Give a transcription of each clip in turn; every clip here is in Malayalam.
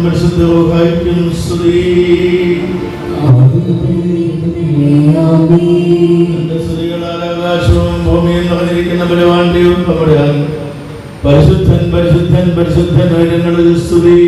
പരിശുദ്ധ റൂഹായ്ക്കും സ്തുതി. എന്റെ സ്തുതികളാൽ ആകാശവും ഭൂമിയും നിറഞ്ഞിരിക്കുന്ന ബലവാന്റെയും നമ്മുടെ പരിശുദ്ധൻ പരിശുദ്ധൻ പരിശുദ്ധൻ ഉയരങ്ങളിൽ സ്തുതി.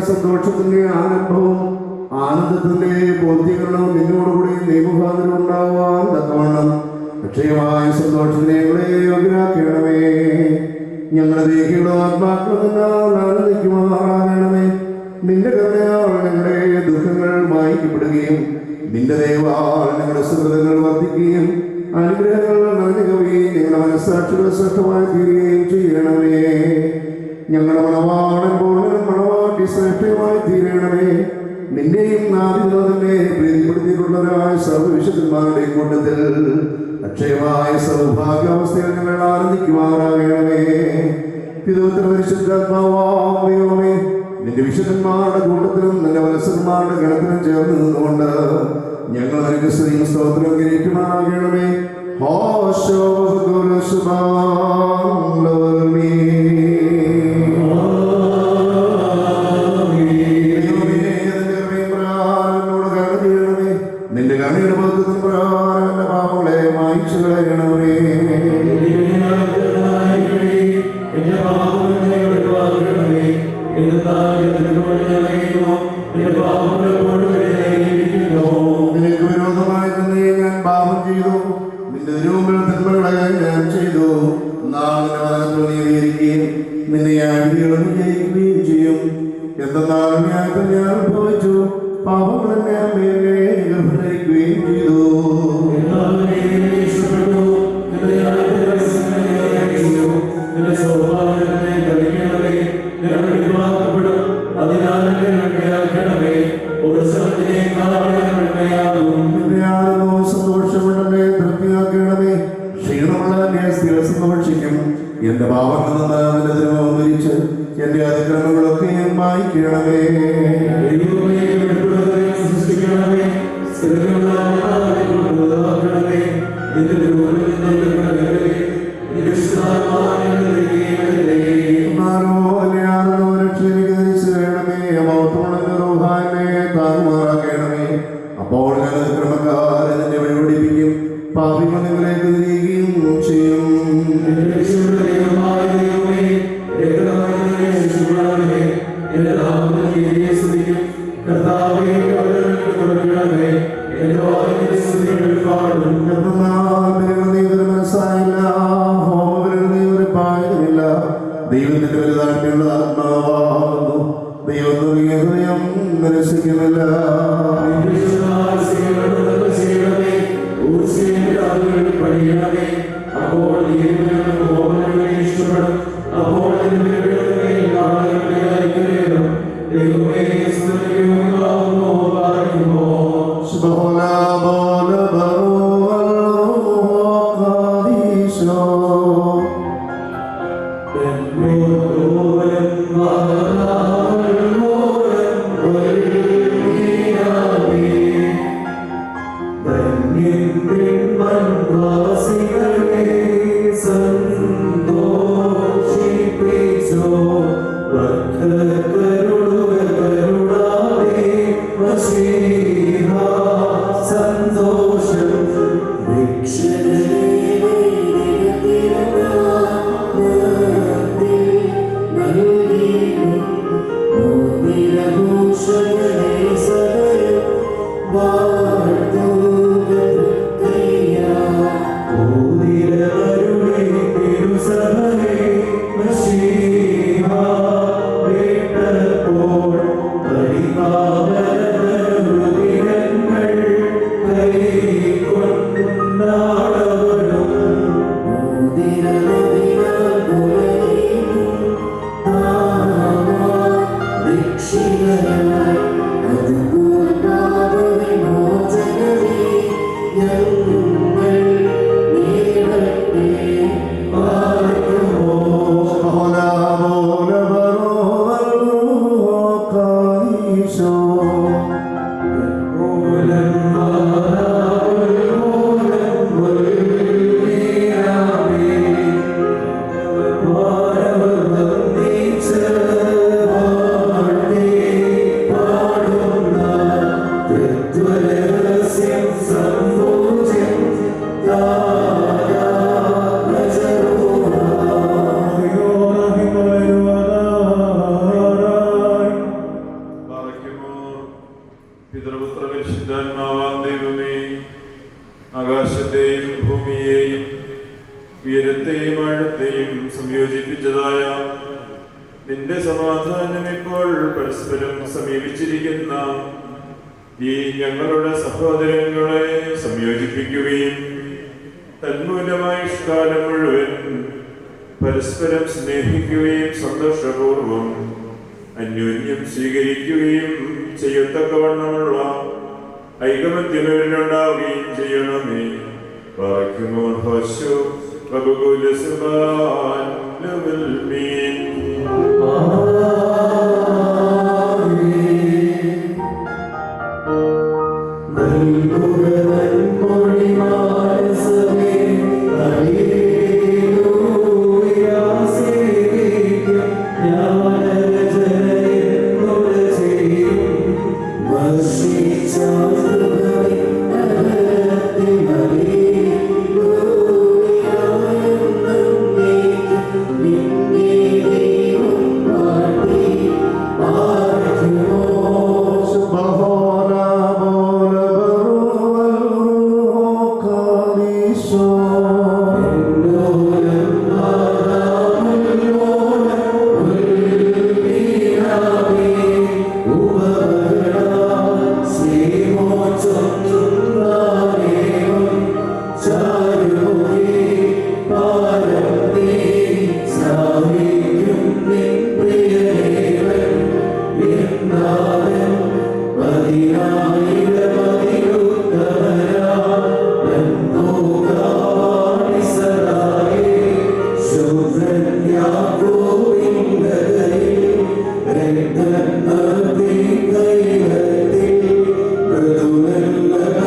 സന്തോഷത്തിന്റെ ആരംഭവും ആനന്ദത്തിന്റെ പൂർത്തീകരണവും നിന്നോടുകൂടി നിയമഭാഗം ഉണ്ടാവാൻ തക്കവണ്ണം അക്ഷയമായ സന്തോഷത്തിനെ യോഗ്യരാക്കണമേ. ഞങ്ങളുടെ ദേഹിയുടെ ആത്മാക്കളെന്നാൽ ആനന്ദിക്കുമാറാകണമേ. നിന്റെ കരുണയാൽ ഞങ്ങളുടെ ദുഃഖങ്ങൾ മായ്ക്കപ്പെടുകയും നിന്റെ ദയവാൽ ഞങ്ങളുടെ സുഹൃത്തുക്കൾ വർദ്ധിക്കുകയും അനുഗ്രഹങ്ങൾ നിറഞ്ഞു കവിയുകയും ഞങ്ങളുടെ മനസ്സാക്ഷികൾ ശ്രേഷ്ഠമായി തീരുകയും ചെയ്യണമേ. ഞങ്ങളുടെ മണവാളൻ പോലും മണവാട്ടി ശ്രേഷ്ഠമായി തീരണമേ. നിന്റെയും നാദിനെ പ്രീതിപ്പെടുത്തിയിട്ടുള്ളവരായ സർവ്വവിശുദ്ധന്മാരുടെയും കൂട്ടത്തിൽ അക്ഷയമായ സൗഭാഗ്യാവസ്ഥയിൽ ഞങ്ങൾ ആനന്ദിക്കുമാറാകണമേ. പിതൃ പരിശുദ്ധാത്മാവേ, നിന്റെ വിശുദ്ധന്മാരുടെ കൂട്ടത്തിലും നിന്റെ വത്സന്മാരുടെ ഗണത്തിലും ചേർന്ന് നിന്നുകൊണ്ട് ഞങ്ങൾ നിനക്ക് സ്ത്രീ സ്തോത്രം കിരീട്ടുമാറാകണമേ. നിന്റെ കണിയുടെ ഭക്തത്തിന് പ്രകാരം എന്റെ പാപങ്ങളെ മായിച്ചു കളയണമേ. നിനക്ക് വിരോധമായി തന്നെ ഞാൻ പാപം ചെയ്തു, നിന്റെ തിരുമുമ്പിൽ തിന്മകളെ ഞാൻ ചെയ്തു. നിന്നെ ഞാൻ വിജയിക്കുകയും ചെയ്യും. എന്തെന്നാലും ഞാൻ അനുഭവിച്ചു, പാപങ്ങൾ ഞാൻ ഗർഭരിക്കുകയും ചെയ്തു. സന്തോഷമുള്ളവരെ തൃപ്തിയാക്കണമേ. ക്ഷീണമുള്ള സന്തോഷിക്കും. എന്റെ പാപങ്ങളിൽ നിന്ന് നിന്റെ ദ്രവം ധരിച്ച് എന്റെ അതിക്രമങ്ങളൊക്കെ മായ്ക്കണമേ. അപ്പോൾ ഞാൻ ക്രമക്കാരെ നിന്നെ വഴിപിടിപ്പിക്കും, പാപികൾ നിങ്ങളെ തിരികെയും ചെയ്യും. ദൈവത്തിന്റെ വലുതായിട്ടുള്ള ആത്മാവാകുന്നു. ദൈവം ഹൃദയം നിരസിക്കുന്നില്ല. ആകാശത്തെയും ഭൂമിയെയും ഉയരത്തെയും ആഴത്തെയും സംയോജിപ്പിച്ചതായ നിന്റെ സമാധാനം ഇപ്പോൾ പരസ്പരം സമീപിച്ചിരിക്കുന്ന ഈ ഞങ്ങളുടെ സഹോദരങ്ങളെ സംയോജിപ്പിക്കുകയും തന്മൂലമായ കാലം മുഴുവൻ പരസ്പരം സ്നേഹിക്കുകയും സന്തോഷപൂർവം അന്യോന്യം സ്വീകരിക്കുകയും ചെയ്യത്തക്കവണ്ണമുള്ള ഐകമത്യമുണ്ടാവുകയും ചെയ്യണമേ. വാക്യമോ ഹോശോ ബബുകുലസുബാൻ ലവൽമീൻ. Thank you.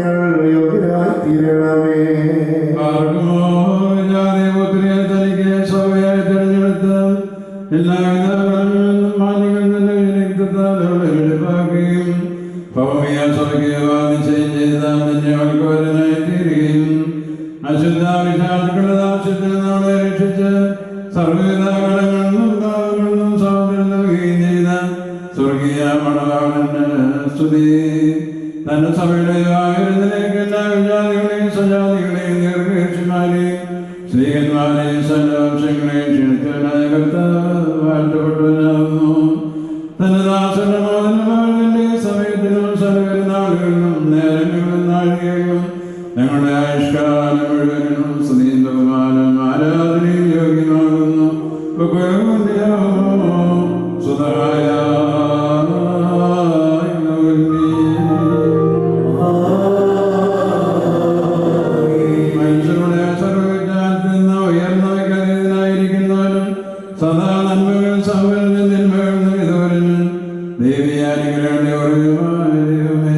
ഞങ്ങൾ യോഗ്യരായി തീരണമേ. തന്റെ സഭയുടെ ആയിരത്തിലേക്ക് എല്ലാ വിജാതികളെയും സജാതികളെയും ദീർഘേക്ഷന്മാരെയും സ്ത്രീകന്മാരെയും സന്യാംശങ്ങളെയും ക്ഷണിച്ചവനായ കർത്താവ് വാഴ്ത്തപ്പെട്ടവനാകുന്നു. തന്റെ ദാസന്റെ മോചനമാവിന്റെ സമയത്തിനും സകലനാളുകളിലും നേരങ്ങളിലും നാഴികകളിലും ഞങ്ങളുടെ ആയുഷ്കാലം മുഴുവനും സ്തുതിയും ബഹുമാനം ആരാധനയും യോഗ്യമാകുന്നു. സുധായ സദാ നന്മകൾ സൗകര്യം തിന്മകൾ ഇതുവരനും ദേവിയാരികളുടെ ഓർമ്മേ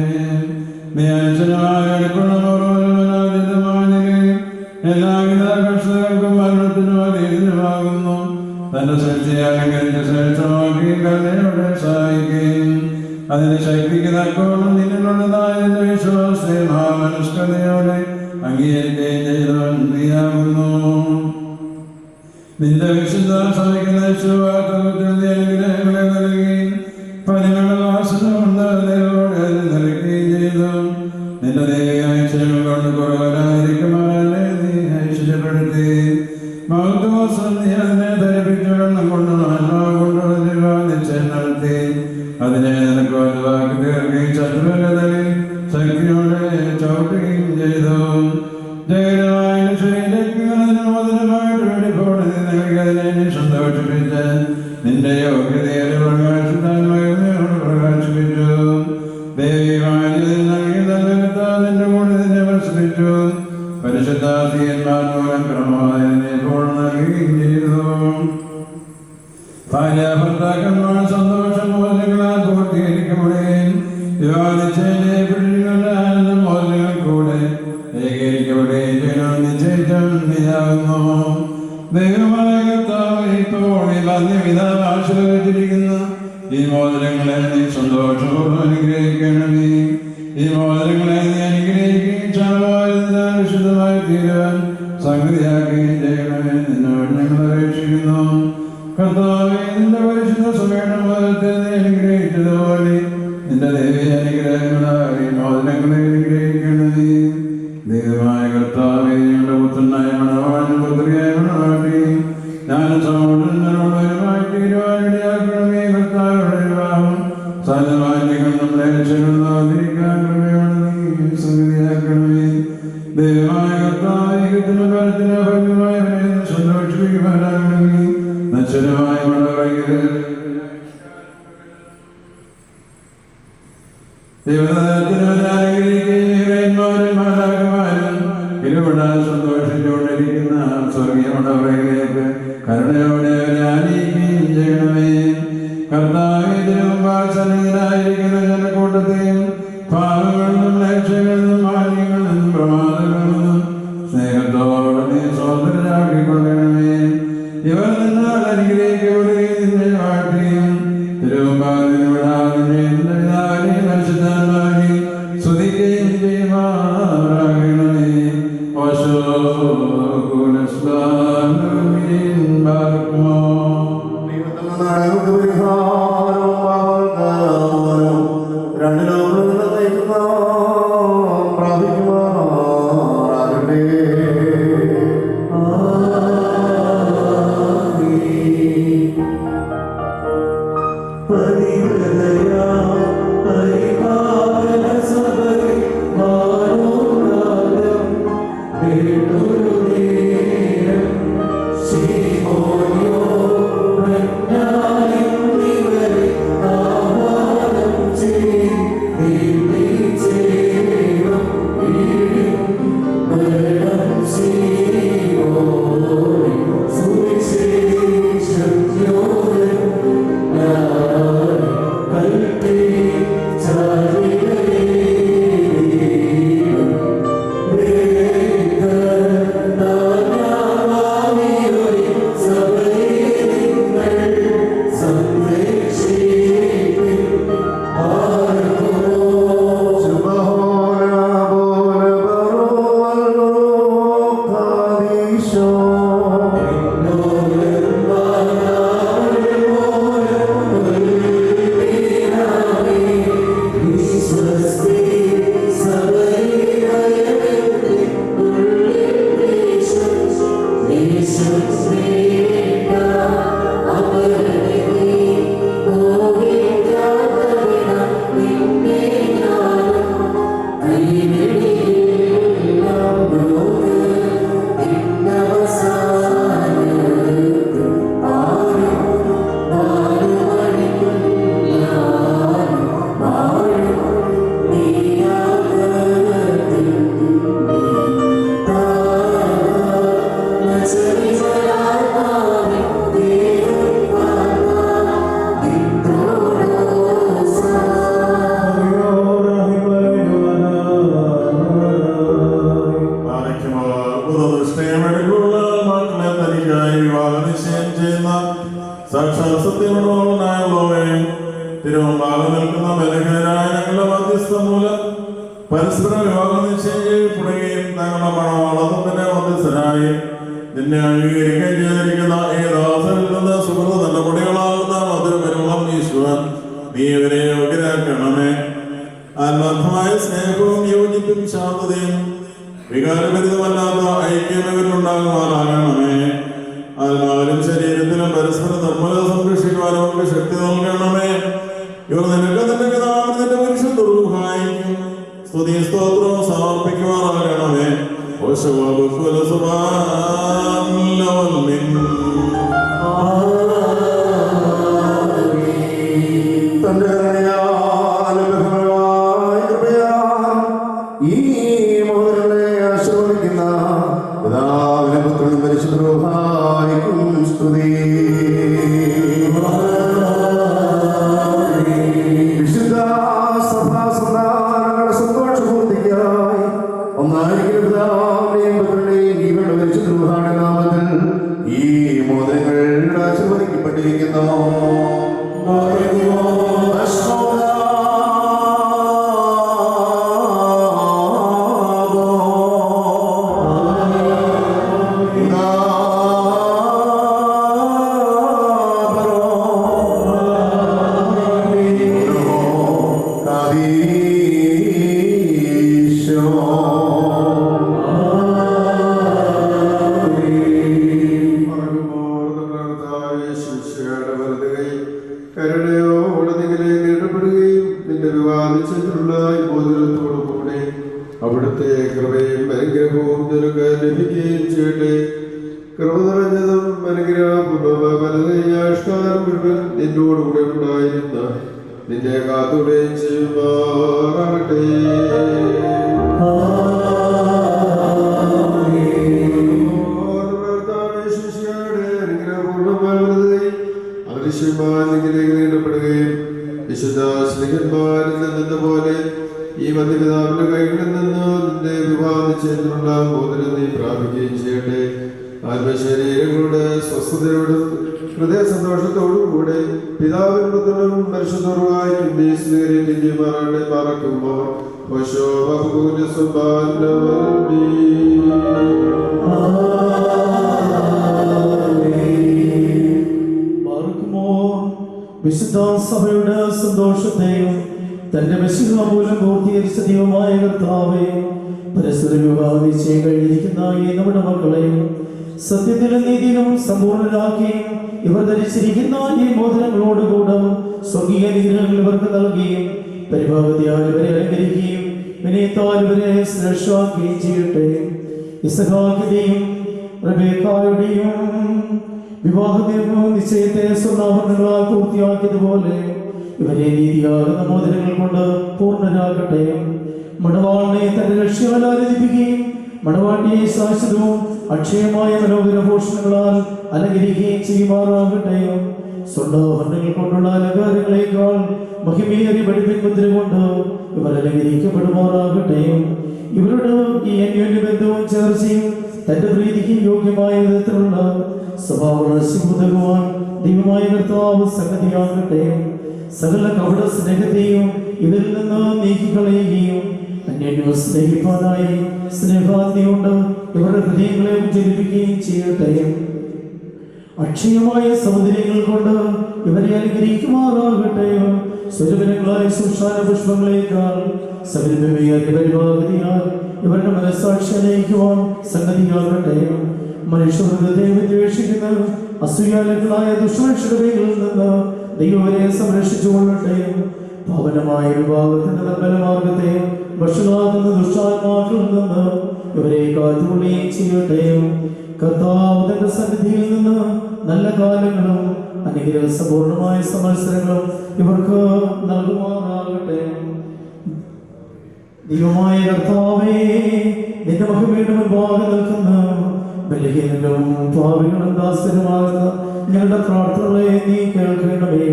നീ അനുസരമായ എല്ലാവിധ കർഷകർക്കും മരണത്തിനും അതീതമാകുന്നു. തന്റെ ശക്തിയെ അലങ്കരിച്ച ശ്രേഷ്ഠമാക്കി കരുണയോടെ സഹായിക്കുകയും അതിന്റെ ശക്തിക്ക് തക്കോളം നിന്നിലുള്ളതായ വിശ്വാസത്തെ മഹാമനുഷ്കതയോടെ അംഗീകരിക്കുകയും ചെയ്തവൻ നീയാകുന്നു. നിന്റെ വിശുദ്ധ സഭയ്ക്കുന്ന അനുഗ്രഹങ്ങളെ നൽകുകയും പനികളുടെ വാസന കൊണ്ട് ദൈവോടെ നിറയ്ക്കുകയും ചെയ്തു. നിന്റെ ദൈവിക ഐശ്വര്യങ്ങൾ കൊണ്ട് കുറവരായിരിക്കുമാറല്ലേ നീ ഐശ്വര്യപ്പെടുത്തി. മഹത്വവസ്ത്രം നീ അതിനെ ധരിപ്പിച്ചു വെള്ളം കൊണ്ട് ആത്മാവ് കൊണ്ട് നിശ്ചയം നടത്തി. അതിനെ നിനക്ക് വലുതാക്കി തീർക്കുകയും ശത്രുവിനെ ശക്തിയോടെ ചവിട്ടുകയും ചെയ്തു. ജയകരമായ സന്തോഷിപ്പിച്ച് നിന്റെ യോഗ്യതയെ പ്രകാശിപ്പിച്ചു. ദൈവമായ നിന്റെ കൂടെ നിന്നെ വസിപ്പിച്ചു. പരിശുദ്ധാധികന്മാർ മൂലം ക്രമവാദനെ നൽകുകയും ചെയ്തു. ഭാര്യ ഭർത്താക്കന്മാർ സന്തോഷം മോചനങ്ങളാൽ പൂർത്തീകരിക്കപ്പെടുകയും വിവാദിച്ചതിനെ പിടികളുടെ ആനന്ദം മോചനങ്ങൾ കൂടെ ഏകീകരിക്കപ്പെടുകയും ചെയ്യണം നിശ്ചയിച്ചും നീയാകുന്നു. ദൈവമായ കർത്താവ് ഇപ്പോൾ അന്യവിധാനം ആശ്രയിച്ചിരിക്കുന്ന ഈ മോദനങ്ങളെ നീ സന്തോഷപൂർവ്വം അനുഗ്രഹിക്കണമേ. ഈ മോദനങ്ങളെ നീ അനുഗ്രഹിക്കുകയും ക്ഷണമായതിനാൽ വിശുദ്ധമായി തീരുവാൻ സംഗതിയാക്കുകയും ചെയ്യണമേ. നിന്നോട് ഞങ്ങൾ അപേക്ഷിക്കുന്നു. കർത്താവേ, നിന്റെ പരിശുദ്ധ സഭയുടെ മോദനത്തെ നീ അനുഗ്രഹിച്ചതുപോലെ നിന്റെ ദൈവീയ അനുഗ്രഹങ്ങളായി മോദനങ്ങളെ അനുഗ്രഹിക്കണമേ. ദൈവമായ കർത്താവേ, ഞങ്ങളുടെ പുത്രനായ മണവാളനും പുത്രിയായ മണവാട്ടി ഞാനും സഹോദരനോടുമായി തീരുവാനിടയാക്കണമേ. കർത്താവയുടെ വിവാഹം സാധനമാന്യങ്ങൾ നമ്മുടെ രക്ഷകളാതിരിക്കാൻ സംഗതിയാക്കണമേ. ദൈവമായ കർത്താവിന് പരത്തിന് ഭംഗിമായവരെ സന്തോഷിപ്പിക്കുവാനാകണമേ. നശ്വരമായ മണവൈകര് സന്തോഷിച്ചുകൊണ്ടിരിക്കുന്ന സ്വർഗീയ മടവയിലേക്ക് കരുണയോടെ ആനയിക്കുകയും ചെയ്യണമേ. കർത്താവിനായിരിക്കുന്ന ജനക്കൂട്ടത്തെയും പാപങ്ങളിൽ നിന്നും ലക്ഷ്യങ്ങളിൽ നിന്നും മാലിന്യങ്ങളിൽ നിന്നും പ്രമാദങ്ങളിൽ നിന്നും സ്നേഹത്തോടെ നീ സ്വതന്ത്രരാക്കിക്കൊള്ളണമേ. ഇവർ നിന്നാൽ അനുഗ്രഹിക്കപ്പെടുകയും നിന്നെ വാഴ്ത്തുകയും തിരുവമ്പാവിനെ വിടാകുകയും പരിശുദ്ധാത്മാവിനെ സ്തുതിക്കുകയും ചെയ്യുമാറാകണമേ. രണ്ട് ലോകങ്ങളിൽ പ്രാപിക്കുമോ നിന്നെ അംഗീകരിക്കാൻ ചെയ്തിരിക്കുന്ന ഈ ദാസനിൽ നിന്ന് സുഹൃത്ത് നല്ല കുടികളാകുന്ന മധുരപരിമളം ഈശ്വരൻ നീ ഇവരെ യോഗ്യരാക്കണമേ. ആത്മാർത്ഥമായ സ്നേഹവും യോജിപ്പും ശാന്തതയും വികാരഭരിതമല്ലാത്ത ഐക്യം ഇവരിലുണ്ടാകുമാറാകണമേ. ആത്മാവിലും ശരീരത്തിലും പരസ്പര നിർമ്മലത സംരക്ഷിക്കുവാനും അവർക്ക് ശക്തി നൽകണമേ. ഇവർ നിനക്ക് നിന്റെ പിതാവിന് നിന്റെ പരിശുദ്ധ റൂഹായിക്കും സ്തുതി സ്തോത്രവും സമർപ്പിക്കുമാറാകണമേ. തന്റെ ഈ മോദങ്ങളെ ആശീർവദിക്കുന്ന പിതാവിനും പുത്രനും പരിശുദ്ധ റൂഹായിക്കും സ്തുതി. വിശുദ്ധ സഭാസന്താനങ്ങളുടെ സന്തോഷപൂർത്തിക്കായി ഒന്നായിരിക്കും പിതാവിന്റെയും പുത്രന്റെയും ജീവന്റെ പരിശുദ്ധ റൂഹായുടെ നാമത്തിൽ ഈ മോദങ്ങൾ ആശീർവദിക്കപ്പെട്ടിരിക്കുന്നു. കരുണയോടെ നിങ്ങളെ നേടപ്പെടുകയും നിന്റെ വിവാദിച്ചിട്ടുള്ള ബോധനത്തോടുകൂടെ അവിടുത്തെ കൃപയും അനുഗ്രഹവും നിനക്ക് ലഭിക്കുകയും ചെയ്യട്ടെ. കൃപ നിറഞ്ഞതും അനുഗ്രഹപൂർവ്വം മുഴുവൻ നിന്നോടുകൂടെ ഉണ്ടായിരുന്ന നിന്നെ കാത്തുകയും ചെയ്യുമാറാകട്ടെ. അനുഗ്രഹപൂർണ്ണമാകുകയും വിശുദ്ധ സ്നേഹന്മാരിൽ നിന്നതുപോലെ ഈ മധ്യപിതാവിന്റെ കൈകളിൽ നിന്ന് നിന്റെ വിവാഹം ചെയ്തിട്ടുള്ള മോദനം നീ പ്രാപിക്കുകയും ചെയ്യട്ടെ. ആത്മശരീരങ്ങളുടെ സ്വസ്ഥതയോടും ഹൃദയ സന്തോഷത്തോടും കൂടെ പിതാവിനും പുത്രനും പരിശുദ്ധവുമായും നീ സ്വീകരിക്കുകയുമാറാകട്ടെ. മറക്കുമ്പോൾ വിശുദ്ധ സഭയുടെ സന്തോഷത്തെയും തന്റെ മെസ്സിഹ മൂലം പൂർത്തീകരിച്ച ദൈവമായ കർത്താവേ, പരസ്പര വിവാഹം നിശ്ചയം കഴിഞ്ഞിരിക്കുന്ന ഈ നമ്മുടെ മക്കളെയും സത്യത്തിലും നീതിയിലും സമ്പൂർണ്ണരാക്കി ഇവർ ധരിച്ചിരിക്കുന്ന ഈ മോദനങ്ങളോടുകൂടെ സ്വർഗീയ അനുഗ്രഹങ്ങൾ ഇവർക്ക് നൽകുകയും പരിഭാഗതിയാൽ ഇവരെ അലങ്കരിക്കുകയും വിനയത്താൽ ഇവരെ ശ്രേഷ്ഠമാക്കുകയും ചെയ്യട്ടെ. ഇസഹാക്കിന്റെയും റബേക്കായുടെയും വിവാഹ നിശ്ചയത്തെ സ്വർണ്ണാഭരണങ്ങളാൽ പൂർത്തിയാക്കിയതുപോലെ ഇവരെ നീതിയാകുന്ന മോദനങ്ങൾ കൊണ്ട് പൂർണ്ണരാകട്ടെ. മണവാളിനെ തന്റെ ലക്ഷ്യങ്ങൾ ആരാധിപ്പിക്കുകയും മണവാട്ടിയെ ശാശ്വതവും അക്ഷയമായ മനോഹര ഭൂഷണങ്ങളാൽ അലങ്കരിക്കുകയും ചെയ്യുമാറാകട്ടെ. സ്വർണ്ണാഭരണങ്ങൾ കൊണ്ടുള്ള അലങ്കാരങ്ങളെക്കാൾ മഹിമേറിയ വെടിപ്പിൻ മുദ്ര കൊണ്ട് ഇവർ അലങ്കരിക്കപ്പെടുമാറാകട്ടെ. ഇവരുടെ ഈ അന്യോന്യ ബന്ധവും ചേർച്ചയും തന്റെ പ്രീതിക്ക് യോഗ്യമായ വിധത്തിലുള്ള സ്വഭാവവാൻ ദൈവമായ കർത്താവ് സംഗതിയാകട്ടെ. സകല കപട സ്നേഹത്തെയും ഇവരിൽ നിന്ന് നീക്കിക്കളയുകയും അന്യോന്യം സ്നേഹിപ്പാനായി സ്നേഹാഗ്നി കൊണ്ട് ഇവരുടെ ഹൃദയങ്ങളെ ഉജ്ജ്വലിപ്പിക്കുകയും ചെയ്യട്ടെ. അക്ഷയമായ സൗന്ദര്യങ്ങൾ കൊണ്ട് ഇവരെ അനുഗ്രഹിക്കുമാറാകട്ടെ. സ്വരൂപങ്ങളായ സുഷാന പുഷ്പങ്ങളേക്കാൾ സകലമേറിയ പരിഭാഗതിയാൽ ഇവരുടെ മനസ്സാക്ഷി നയിക്കുവാൻ സംഗതിയാകട്ടെ. മനുഷ്യഹൃദയത്തെ വിദ്വേഷിക്കുന്ന അസൂയാലുക്കളായ ദുഷ്ടമനുഷ്യരുടെ നിന്ന് ദൈവവരെ സംരക്ഷിച്ചു കൊള്ളട്ടെ. പാവനമായ വിഭാഗത്തിന്റെ നിർമ്മലമാർഗത്തെ ഭക്ഷണാകുന്ന ദുഷ്ടാത്മാക്കളിൽ നിന്ന് ഇവരെ കാത്തുകൊള്ളുകയും ചെയ്യട്ടെ. കർത്താവ് തന്റെ സന്നിധിയിൽ നിന്ന് നല്ല കാലങ്ങളും അനുഗ്രഹ സമ്പൂർണമായ സംവത്സരങ്ങളും ഇവർക്ക് നൽകുമാറാകട്ടെ. ദൈവമായ കർത്താവേ, നിന്റെ മഹിമയുടെ മുൻപാകെ നിൽക്കുന്ന ബലഹീനരും പാപികളും ദാസരുമാകുന്ന ഞങ്ങളുടെ പ്രാർത്ഥനകളെ നീ കേൾക്കണമേ.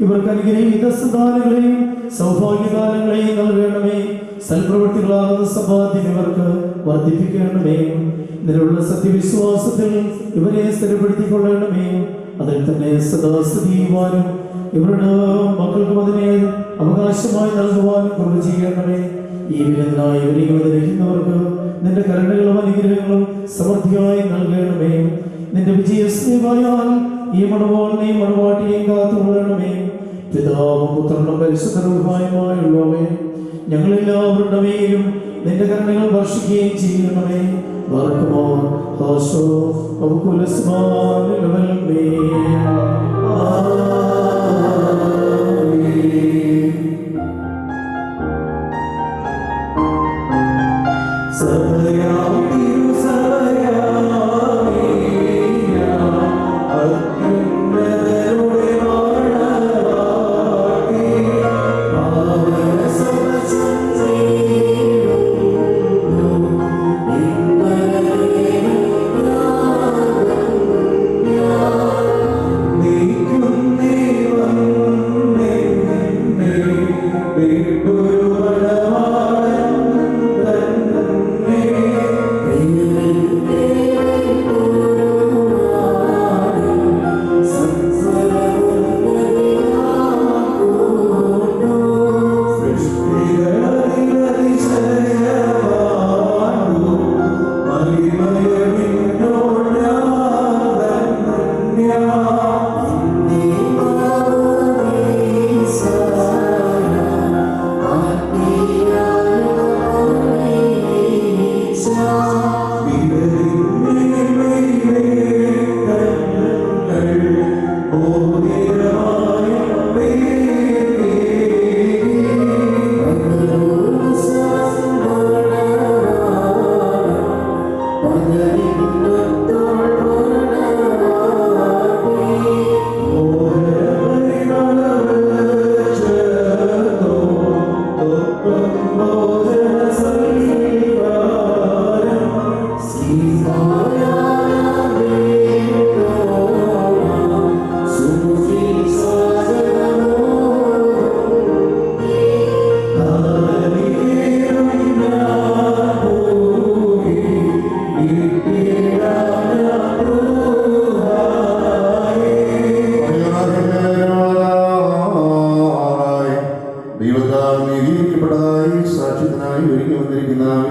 ഇവർക്ക് അനുഗ്രഹീത സന്താനങ്ങളെയും സൗഭാഗ്യകാലങ്ങളെയും നൽകണമേ. സൽപ്രവൃത്തികളാകുന്ന സമ്പാദ്യം ഇവർക്ക് വർദ്ധിപ്പിക്കണമേ. ഇതിലുള്ള സത്യവിശ്വാസത്തിൽ ഇവരെ സ്ഥിരപ്പെടുത്തിക്കൊള്ളണമേ. അതിൽ തന്നെ സദാസ്ഥിതി ചെയ്യുവാനും ഇവരുടെ മക്കൾക്കും അതിനെ അവകാശമായി നൽകുവാനും കൃപ ചെയ്യണമേ. ഈ വിരുന്നായി ഒരുങ്ങിവന്നിരിക്കുന്നവർക്ക് നിന്റെ കരുണകളും അനുഗ്രഹങ്ങളും സമൃദ്ധിയായി നൽകണമേ. നിന്റെ വിജയസ്നേഹമായാൽ ഈ മണവാളിനെയും മണവാട്ടിയെയും കാത്തുകൊള്ളണമേ. പിതാവും പുത്രനും പരിശുദ്ധരുമായുള്ളവേ, ഞങ്ങളെല്ലാവരുടെ മേലും നിന്റെ കരുണകൾ വർഷിക്കുകയും ചെയ്യണമേ. വർക്കുമോ ഹാശോ ഔകുലസ്മാനിലവൽമേ.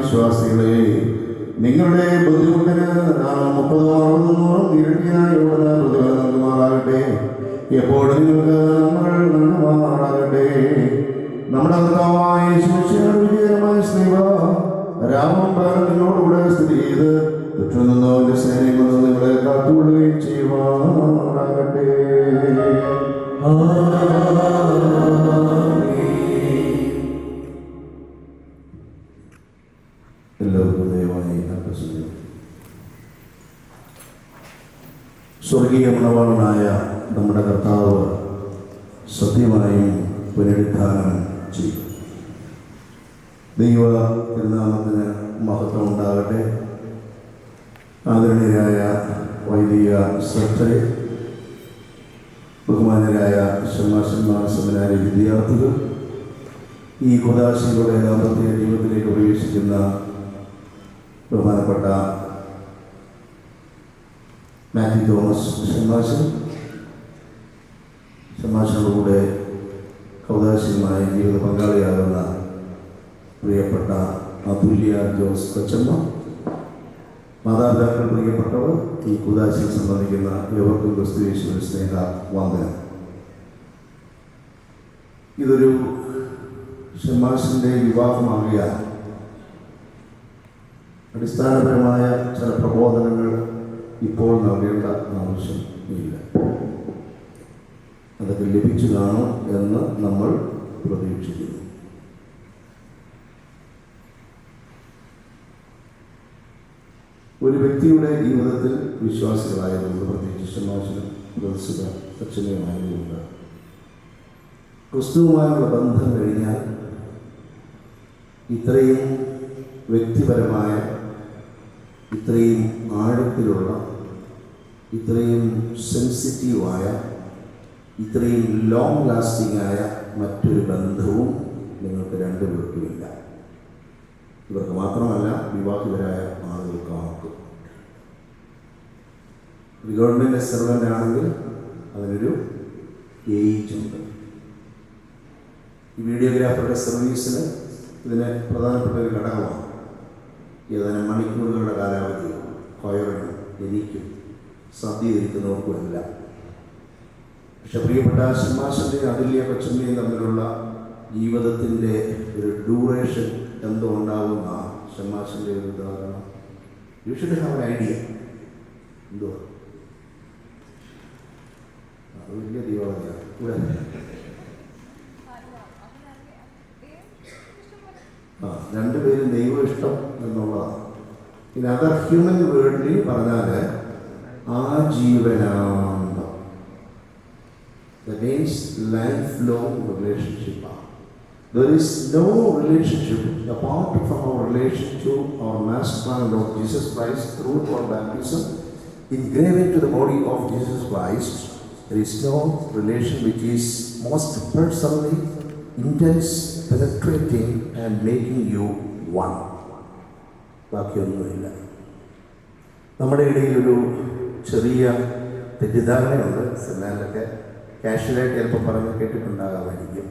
വിശ്വാസികളെ, നിങ്ങളുടെ ബുദ്ധിമുട്ടിന് 30-60 ഇരട്ടിയായി പ്രതിഫലം നൽകുമാറാകട്ടെ. എപ്പോഴും നിങ്ങൾക്ക് നമ്മൾ നൽകുമാറാകട്ടെ. നമ്മുടെ കർത്താവായ യേശുമിശിഹായുടെ വിജയകരമായ സ്നേഹം രാമം പകരം നിങ്ങളോടുകൂടെ സ്ഥിതി ചെയ്ത് ചുറ്റും നിന്നവന്റെ സ്നേഹം കൊണ്ട് നിങ്ങളെ കാത്തുകൊള്ളുകയും ചെയ്യുമാറാകട്ടെ. എല്ലാവർക്കും ദയവായി ആകർഷിക്കും. സ്വർഗീയ മണവാളനായ നമ്മുടെ കർത്താവ് സത്യമായും പുനരുദ്ധാനം ചെയ്തു. ദൈവ തിരുനാമത്തിന് മഹത്വം ഉണ്ടാകട്ടെ. ആദരണീയരായ വൈദിക ശ്രദ്ധരെ, ബഹുമാനരായ ഷമ്മാശന്മാർ, സെമിനാരി വിദ്യാർത്ഥികൾ, ഈ കുദാശികളുടെ ദാമ്പത്യ ജീവിതത്തിലേക്ക് പ്രവേശിക്കുന്ന ബഹുമാനപ്പെട്ട മാത്യു തോമസ് ഷമ്മാശനോടുകൂടെ കൗദാശികമായ ജീവിത പങ്കാളിയാകുന്ന പ്രിയപ്പെട്ട അതുല്യ ജോസ് കൊച്ചമ്മ, മാതാപിതാക്കൾ, പ്രിയപ്പെട്ടവർ, ഈ കുദാശിയിൽ സംബന്ധിക്കുന്ന ഏവർക്കും ക്രിസ്തുയേശുവിന്റെ സ്നേഹ വന്ദനം. ഇതൊരു ഷമ്മാശന്റെ വിവാഹമാകിയാൽ അടിസ്ഥാനപരമായ ചില പ്രബോധനങ്ങൾ ഇപ്പോൾ നൽകേണ്ട ആവശ്യം ഇല്ല. അതൊക്കെ ലഭിച്ചു കാണും എന്ന് നമ്മൾ പ്രതീക്ഷിക്കുന്നു. ഒരു വ്യക്തിയുടെ ജീവിതത്തിൽ വിശ്വാസികളായതുകൊണ്ട്, പ്രത്യേകിച്ച് ഷമ്മാശനും പ്രദർശിത അച്ഛനുമായതുകൊണ്ട്, ക്രിസ്തുവുമായുള്ള ബന്ധം കഴിഞ്ഞാൽ ഇത്രയും വ്യക്തിപരമായ, ഇത്രയും ആഴത്തിലുള്ള, ഇത്രയും സെൻസിറ്റീവായ, ഇത്രയും ലോങ് ലാസ്റ്റിംഗ് ആയ മറ്റൊരു ബന്ധവും നിങ്ങൾക്ക് രണ്ടുപേർക്കുമില്ല. ഇവർക്ക് മാത്രമല്ല, വിവാഹിതരായ ആളുകൾക്കാർക്കും. ഒരു ഗവൺമെൻറ് സെർവൻ്റ് ആണെങ്കിൽ അതിനൊരു ഏജ് ഉണ്ട്. ഈ വീഡിയോഗ്രാഫറുടെ സർവീസിന് ഇതിന് പ്രധാനപ്പെട്ട ഒരു ഘടകമാണ്. ഏതാനും മണിക്കൂറുകളുടെ കാലാവധി കൊയറിനും എനിക്കും സദ്യ ഒരുക്കുന്നവർക്കുമെല്ലാം. പക്ഷെ പ്രിയപ്പെട്ട ഷമ്മാസിൻ്റെയും അതുല്യ കൊച്ചമ്മയും തമ്മിലുള്ള ജീവിതത്തിൻ്റെ ഒരു ഡ്യൂറേഷൻ എന്തോ ഉണ്ടാവുന്ന ഷമ്മാസിൻ്റെ ഒരു ഉദാഹരണം. You should have an idea. എന്തോ അത് വലിയ ദീപാവലിയാണ് ഇവിടെ. രണ്ടുപേരും ദൈവം ഇഷ്ടം എന്നുള്ളതാണ്. പിന്നെ അതർ ഹ്യൂമൻ വേർഡിൽ പറഞ്ഞാൽ ആജീവനാന്തം. That means lifelong relationship. There is no relationship apart from our relation to our Master and Lord Jesus Christ through our baptism, engraved into the body of Jesus Christ. There is no relation which is most personally intense, penetrating and making you one. ബാക്കിയൊന്നുമില്ല. നമ്മുടെ ഇടയിലൊരു ചെറിയ തെറ്റിദ്ധാരണയുണ്ട്. സെമിനാറിലൊക്കെ കാഷ്വലായിട്ട് ചിലപ്പോൾ പറഞ്ഞ് കേട്ടിട്ടുണ്ടാകാമായിരിക്കും.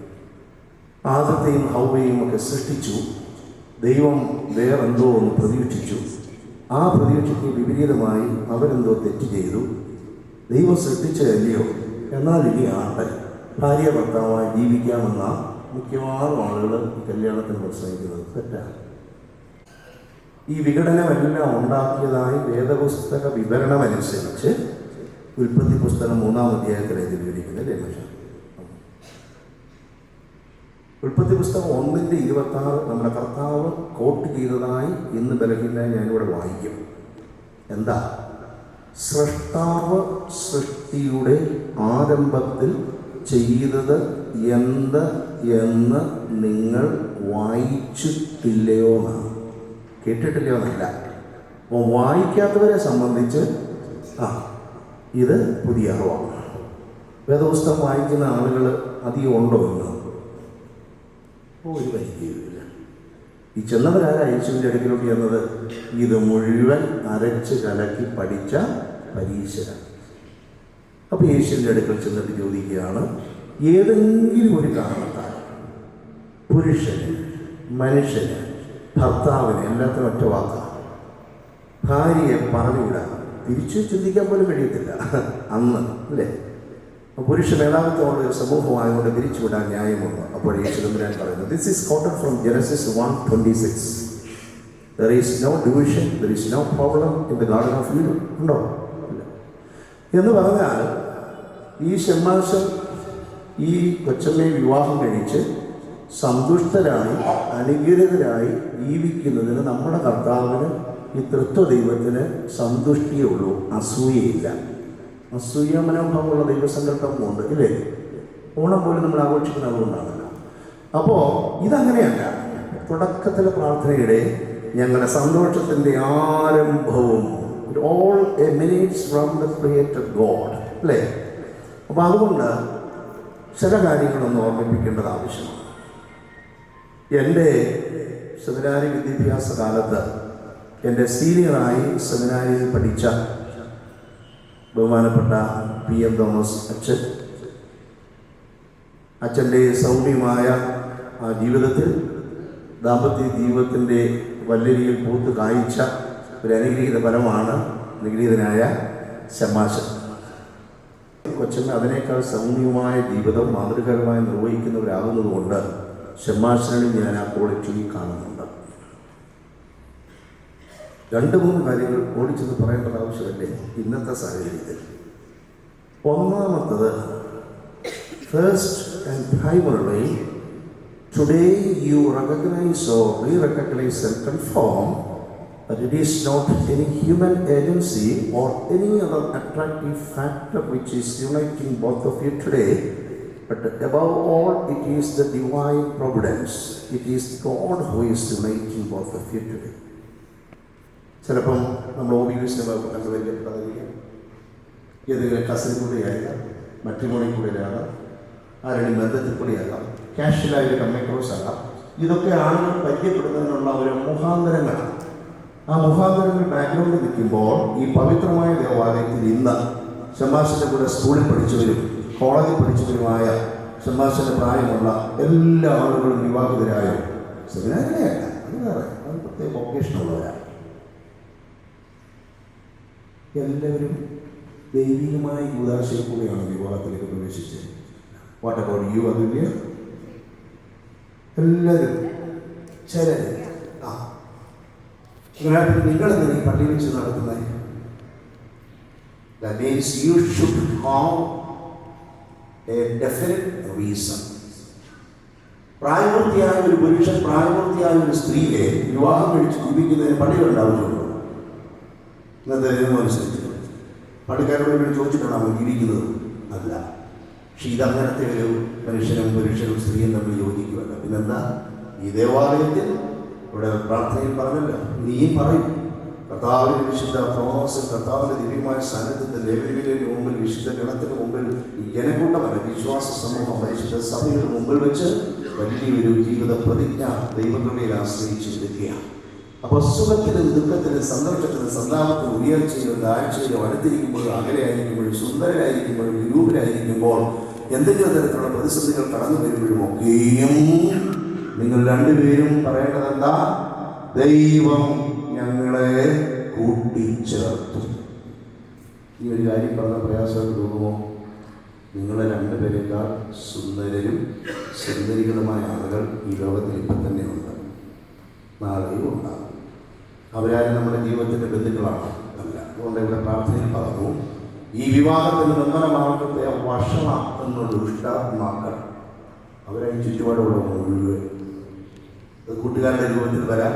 ആദത്തെയും ഹൗവയും ഒക്കെ സൃഷ്ടിച്ചു. ദൈവം വേറെന്തോ ഒന്ന് പ്രതീക്ഷിച്ചു. ആ പ്രതീക്ഷയ്ക്ക് വിപരീതമായി അവരെന്തോ തെറ്റ് ചെയ്തു. ദൈവം സൃഷ്ടിച്ചതല്ലയോ, എന്നാൽ ഇനി ആട്ടെ, ഭാര്യ ഭർത്താവായി ജീവിക്കാമെന്ന മിക്കവാറും ആളുകൾ ഈ കല്യാണത്തിന് പ്രസംഗിക്കുന്നത് തെറ്റാണ്. ഈ വിഘടനമെല്ലാം ഉണ്ടാക്കിയതായി വേദപുസ്തക വിവരണമനുസരിച്ച് ഉൽപ്പത്തി പുസ്തകം 3-ാം അധ്യായത്തിൽ വിവരിക്കുന്നത് രമേശ. ഉൽപ്പത്തി പുസ്തകം 1:26 നമ്മുടെ കർത്താവ് കോട്ട് ചെയ്തതായി ഇന്ന് ബലഹീനായി ഞാനിവിടെ വായിക്കും. എന്താ? സൃഷ്ടാവ് സൃഷ്ടിയുടെ ആരംഭത്തിൽ ചെയ്തത് എന്ത് എന്ന് നിങ്ങൾ വായിച്ചിട്ടില്ലയോ എന്നാണ്. കേട്ടിട്ടില്ലയോ എന്നല്ല. അപ്പോൾ വായിക്കാത്തവരെ സംബന്ധിച്ച് ഇത് പുതിയ അറിവാണ്. വേദപുസ്തകം വായിക്കുന്ന ആളുകൾ അധികം ഉണ്ടോ എന്ന് ഒരു പരിചയമില്ല. ഈ ചെന്നവരാരാ യേശുവിൻ്റെ അടുക്കിലോട്ട് ചെന്നത്? ഇത് മുഴുവൻ അരച്ച് കലക്കി പഠിച്ച പരീക്ഷരാണ്. അപ്പോൾ യേശുവിൻ്റെ അടുക്കൽ ചെന്നിട്ട് ചോദിക്കുകയാണ്, ഏതെങ്കിലും ഒരു കാരണത്താൽ പുരുഷന്, മനുഷ്യന്, ഭർത്താവിന്, എല്ലാത്തിനും ഒറ്റ വാക്കാണ്, ഭാര്യയെ പറഞ്ഞുവിടാം. തിരിച്ചു ചിന്തിക്കാൻ പോലും കഴിയത്തില്ല അന്ന്, അല്ലേ? പുരുഷ മേധാവിത്വമുള്ള ഒരു സമൂഹമായതുകൊണ്ട് തിരിച്ചുവിടാൻ ന്യായമുണ്ട്. അപ്പോൾ യേശു തമ്പുരാൻ പറയുന്നത്, this is quoted from Genesis 1:26. There is no division, there is no problem in the garden of Eden. ഉണ്ടോ? എന്ന് പറഞ്ഞാൽ ഈ ഷമ്മാശൻ ഈ കൊച്ചമ്മയെ വിവാഹം കഴിച്ച് സന്തുഷ്ടരായി അനുഗ്രഹീതരായി ജീവിക്കുന്നതിന് നമ്മുടെ കർത്താവിന്, ഈ തൃത്വ ദൈവത്തിന് സന്തുഷ്ടിയേ ഉള്ളൂ, അസൂയയില്ല. അസൂയ മനോഭാവമുള്ള ദൈവസങ്കല്പമുണ്ട്, ഇല്ലേ? ഓണം പോലും നമ്മൾ ആഘോഷിക്കുന്നത് അതുകൊണ്ടാണല്ലോ. അപ്പോൾ ഇതങ്ങനെയല്ല. തുടക്കത്തിലെ പ്രാർത്ഥനയുടെ ഞങ്ങളുടെ സന്തോഷത്തിൻ്റെ ആരംഭവും all emanates from the created God, അല്ലേ? അപ്പോൾ അതുകൊണ്ട് ചില കാര്യങ്ങളൊന്ന് ഓർമ്മിപ്പിക്കേണ്ടത് ആവശ്യമാണ്. എൻ്റെ സെമിനാരി വിദ്യാഭ്യാസ കാലത്ത് എൻ്റെ സെമിനാരിയിൽ പഠിച്ച ബഹുമാനപ്പെട്ട PM തോമസ് അച്ഛൻ്റെ സൗമ്യമായ ആ ജീവിതത്തിൽ, ദാമ്പത്യ ജീവിതത്തിൻ്റെ വല്ലരിയിൽ പൂത്ത് കായ്ച്ച ഒരു അനുഗ്രഹീത ഫലമാണ് അനുഗ്രഹീതനായ ഷമ്മാശൻ. കൊച്ചമ്മ അതിനേക്കാൾ സൗമ്യമായ ജീവിതം മാതൃകരമായി നിർവഹിക്കുന്നവരാകുന്നതുകൊണ്ട് ഷമ്മാശനിൽ ഞാൻ ആ ക്വാളിറ്റി കാണുന്നുണ്ട്. 2-3 കാര്യങ്ങൾ ഓടിച്ചെന്ന് പറയേണ്ടത് ആവശ്യമല്ലേ ഇന്നത്തെ സാഹചര്യത്തിൽ. ഒന്നാമത്തത്, first and primarily, today you recognise or re-recognise and confirm that it is not any human agency or any other attractive factor which is uniting both of you today, but above all it is the divine providence. It is God who is uniting both of you today. ചിലപ്പം നമ്മൾ OBVസിനെ കണ്ടുവരികയും ഏതെങ്കിലും കസിൻ കൂടെയാകാം, മട്രിമോണി കൂടെയാകാം, ആരുടെയും ബന്ധത്തിൽ കൂടെയാകാം, കാഷ്വലായൊരു കമ്മിറ്റോസ് ആകാം. ഇതൊക്കെ ആളുകൾ പരിചയപ്പെടുന്നതിനുള്ള ഒരു മുഖാന്തരങ്ങളാണ്. ആ മുഖാന്തരങ്ങൾ ബാക്ക്ഗ്രൗണ്ടിൽ നിൽക്കുമ്പോൾ ഈ പവിത്രമായ ദേവാലയത്തിൽ ഇന്ന് ഷമ്മാശൻ്റെ കൂടെ സ്കൂളിൽ പഠിച്ചവരും കോളേജിൽ പഠിച്ചവരുമായ ഷമ്മാശൻ്റെ പ്രായമുള്ള എല്ലാ ആളുകളും വിവാഹിതരായോ സെമിനാരിലെയല്ല, അത് വേറെ, അത് പ്രത്യേക വൊക്കേഷനുള്ളവരാണ്. എല്ലാവരും ദൈവികമായ കൂതാശയിൽ കൂടെയാണ് വിവാഹത്തിലേക്ക് പ്രവേശിച്ചത്. What about you? അതുല്യ എല്ലാവരും ചിലർ നിങ്ങളെന്താ ഈ പള്ളി വെച്ച് നടത്തുന്നത്? That means you should have a definite reason. പ്രായപൂർത്തിയായ ഒരു പുരുഷൻ പ്രായപൂർത്തിയായ ഒരു സ്ത്രീയെ വിവാഹം കഴിച്ച് ജീവിക്കുന്നതിന് പള്ളികളുണ്ടാവുകയുള്ളൂ. ഇന്നത്തെ അനുസരിച്ച് പള്ളിക്കാരോട് വേണ്ടി ചോദിച്ചിട്ടാണ് അവൻ ജീവിക്കുന്നത് അല്ല. പക്ഷെ ഇതങ്ങനത്തെ ഒരു മനുഷ്യനും പുരുഷനും സ്ത്രീയും തമ്മിൽ യോജിക്കുകയല്ല. പിന്നെന്താ ഈ ദേവാലയത്തിൽ ഇവിടെ പ്രാർത്ഥനയിൽ പറഞ്ഞല്ലോ, നീയും പറയും കർത്താവിന്റെ വിശുദ്ധ തോമസ്, കർത്താവിന്റെ ദിവ്യമായ സാന്നിധ്യത്തിൽ ലേവ്യവിലേക്ക് മുമ്പിൽ, വിശുദ്ധ ഗണത്തിന് മുമ്പിൽ, ഈ ജനക്കൂട്ടമല്ല വിശ്വാസ സമൂഹം പരിശുദ്ധ സഭയുടെ മുമ്പിൽ വെച്ച് വലിയൊരു ജീവിത പ്രതിജ്ഞ ദൈവകൃപയിൽ ആശ്രയിച്ചിരിക്കുകയാണ്. അപ്പോൾ സുഖത്തിലും ദുഃഖത്തിലും സന്തോഷത്തിലും സന്താപത്തിലും ഉയർച്ചയിലും താഴ്ചയിലും അടുത്തിരിക്കുമ്പോഴും അകലെയായിരിക്കുമ്പോഴും സുന്ദരരായിരിക്കുമ്പോഴും വിരൂപരായിരിക്കുമ്പോൾ എന്തെങ്കിലും തരത്തിലുള്ള പ്രതിസന്ധികൾ കടന്നു വരുമ്പോഴും ഒക്കെയും നിങ്ങൾ രണ്ടുപേരും പറയേണ്ടതെന്താ? ദൈവം ഞങ്ങളെ കൂട്ടിച്ചേർത്തു. ഈ ഒരു കാര്യം പറഞ്ഞ പ്രയാസമായിട്ട് തോന്നുമോ? നിങ്ങളെ രണ്ടുപേരെക്കാൾ സുന്ദരരും സുന്ദരികളുമായ ആളുകൾ ഈ ലോകത്തിൽ ഇപ്പം തന്നെ ഉണ്ട്, നാളെയും ഉണ്ടാകും. അവരാരും നമ്മുടെ ജീവിതത്തിൻ്റെ ബന്ധുക്കളാണ് അല്ല. അതുകൊണ്ട് ഇവിടെ പ്രാർത്ഥനയിൽ പറഞ്ഞു, ഈ വിവാഹത്തിന് നിർമ്മലമാർഗത്തെ വഷള എന്നുള്ള ദുഷ്ടമാക്കൾ അവരായി ചുറ്റുപാടുള്ള മുഴുവൻ കൂട്ടുകാരുടെ രൂപത്തിൽ വരാം,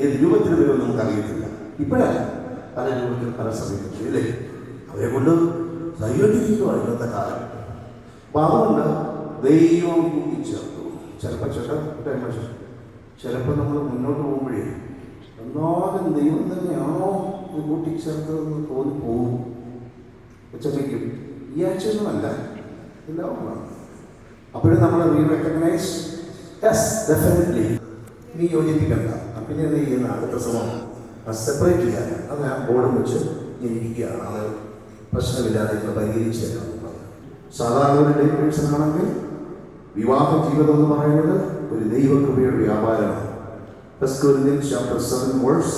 ഏത് രൂപത്തിൽ വരുമെന്ന് നമുക്കറിയത്തില്ല. ഇപ്പോഴല്ല, പല രൂപത്തിൽ പല സമയത്തും ഇല്ലേ, അവരെ കൊണ്ട് സൈഡിരിക്കുകയാണ് ഇന്നത്തെ കാലം. അപ്പം അതുകൊണ്ട് ദൈവം കൂട്ടിച്ചേർത്തു. ചിലപ്പോൾ നമ്മൾ മുന്നോട്ട് പോകുമ്പോഴേ എന്നാലും ദൈവം തന്നെയാണോ ഇത് കൂട്ടിച്ചേർത്തതെന്ന് തോന്നിപ്പോകും. ഉച്ചയ്ക്കും ഈ ആഴ്ചയൊന്നുമല്ല, എല്ലാവരുമാണ്. അപ്പോഴും നമ്മൾ റീറെക്കഗ്നൈസ്, യെസ് ഡെഫിനറ്റ്ലി നീ യോജിപ്പിക്കണ്ട, പിന്നെ നീ ചെയ്യുന്ന അടുത്ത സമയം സെപ്പറേറ്റ് ചെയ്യാൻ അത് ഞാൻ ബോർഡും വെച്ച് ഇരിക്കുകയാണ്, അത് പ്രശ്നമില്ലാതെ ഇപ്പോൾ പരിഹരിച്ചു തരാം. സാധാരണ ഒരു ഡെലിഗേഷൻ ആണെങ്കിൽ വിവാഹ ജീവിതം എന്ന് പറയുന്നത് ഒരു ദൈവകൃപയുടെ വ്യാപാരമാണ്. 1 Corinthians chapter 7 verse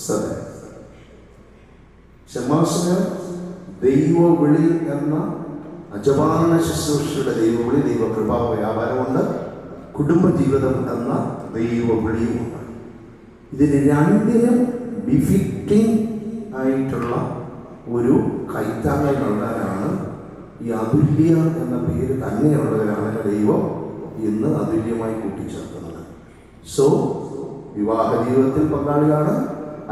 7. ശമാസിന് ദൈവവിളി എന്ന അജപാന ശുശ്രൂഷയുടെ ദൈവവിളി, ദൈവകൃപാ വ്യാപാരമുണ്ട്. കുടുംബജീവിതം എന്ന ദൈവവിളിയുമുണ്ട്. ഇതിന് രണ്ടിനും ബിഫിറ്റിംഗ് ആയിട്ടുള്ള ഒരു കൈത്താങ്ങൽ നൽകാനാണ് ഈ അതുല്യ എന്ന പേര് തന്നെയുള്ളവരാണ് ദൈവം ഇന്ന് അതുല്യമായി കൂട്ടിച്ചേർക്കുന്നത്. സോ വിവാഹ ജീവിതത്തിൽ പങ്കാളിയാണ്,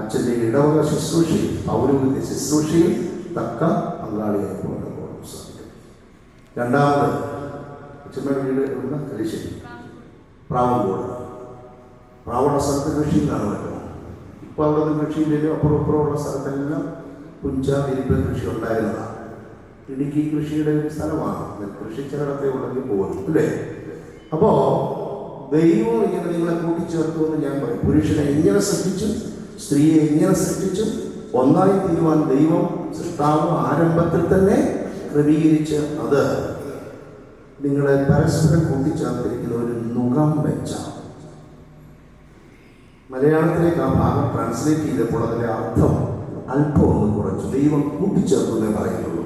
അച്ഛൻ്റെ ഇടവക ശുശ്രൂഷയിൽ പൗരോഹിത്യ ശുശ്രൂഷയിൽ തക്ക പങ്കാളിയായി പോകാൻ സാധിക്കും. രണ്ടാമത് അച്ഛമ്മയുടെ വീട് എന്ന കലിശ്ശേരി പ്രാവങ്കോട്, പ്രാവുള്ള സ്ഥലത്ത് കൃഷിയിലാണ് പറ്റുന്നത്. ഇപ്പോൾ അവിടെ കൃഷിയിലും അപ്പുറമുള്ള സ്ഥലത്തെല്ലാം പുഞ്ച വിരിപ്പ് കൃഷി ഉണ്ടായിരുന്നതാണ്. ഇടുക്കി കൃഷിയുടെ ഒരു സ്ഥലമാണ്, കൃഷി ചിലടത്തെ ഉണ്ടെങ്കിൽ പോകും അല്ലേ. അപ്പോൾ ദൈവം ഇങ്ങനെ നിങ്ങളെ കൂട്ടിച്ചേർത്തു എന്ന് ഞാൻ പറയും. പുരുഷനെ എങ്ങനെ സൃഷ്ടിച്ചു, സ്ത്രീയെ എങ്ങനെ സൃഷ്ടിച്ചു, ഒന്നായി തീരുവാൻ ദൈവം സൃഷ്ടാവ് ആരംഭത്തിൽ തന്നെ ക്രമീകരിച്ച് അത് നിങ്ങളെ പരസ്പരം കൂട്ടിച്ചേർത്തിരിക്കുന്ന ഒരു നുകം വെച്ച. മലയാളത്തിലേക്ക് ആ ഭാഗം ട്രാൻസ്ലേറ്റ് ചെയ്തപ്പോൾ അതിൻ്റെ അർത്ഥം അല്പം ഒന്ന് കുറച്ചു. ദൈവം കൂട്ടിച്ചേർക്കുന്നേ പറയുന്നുള്ളൂ.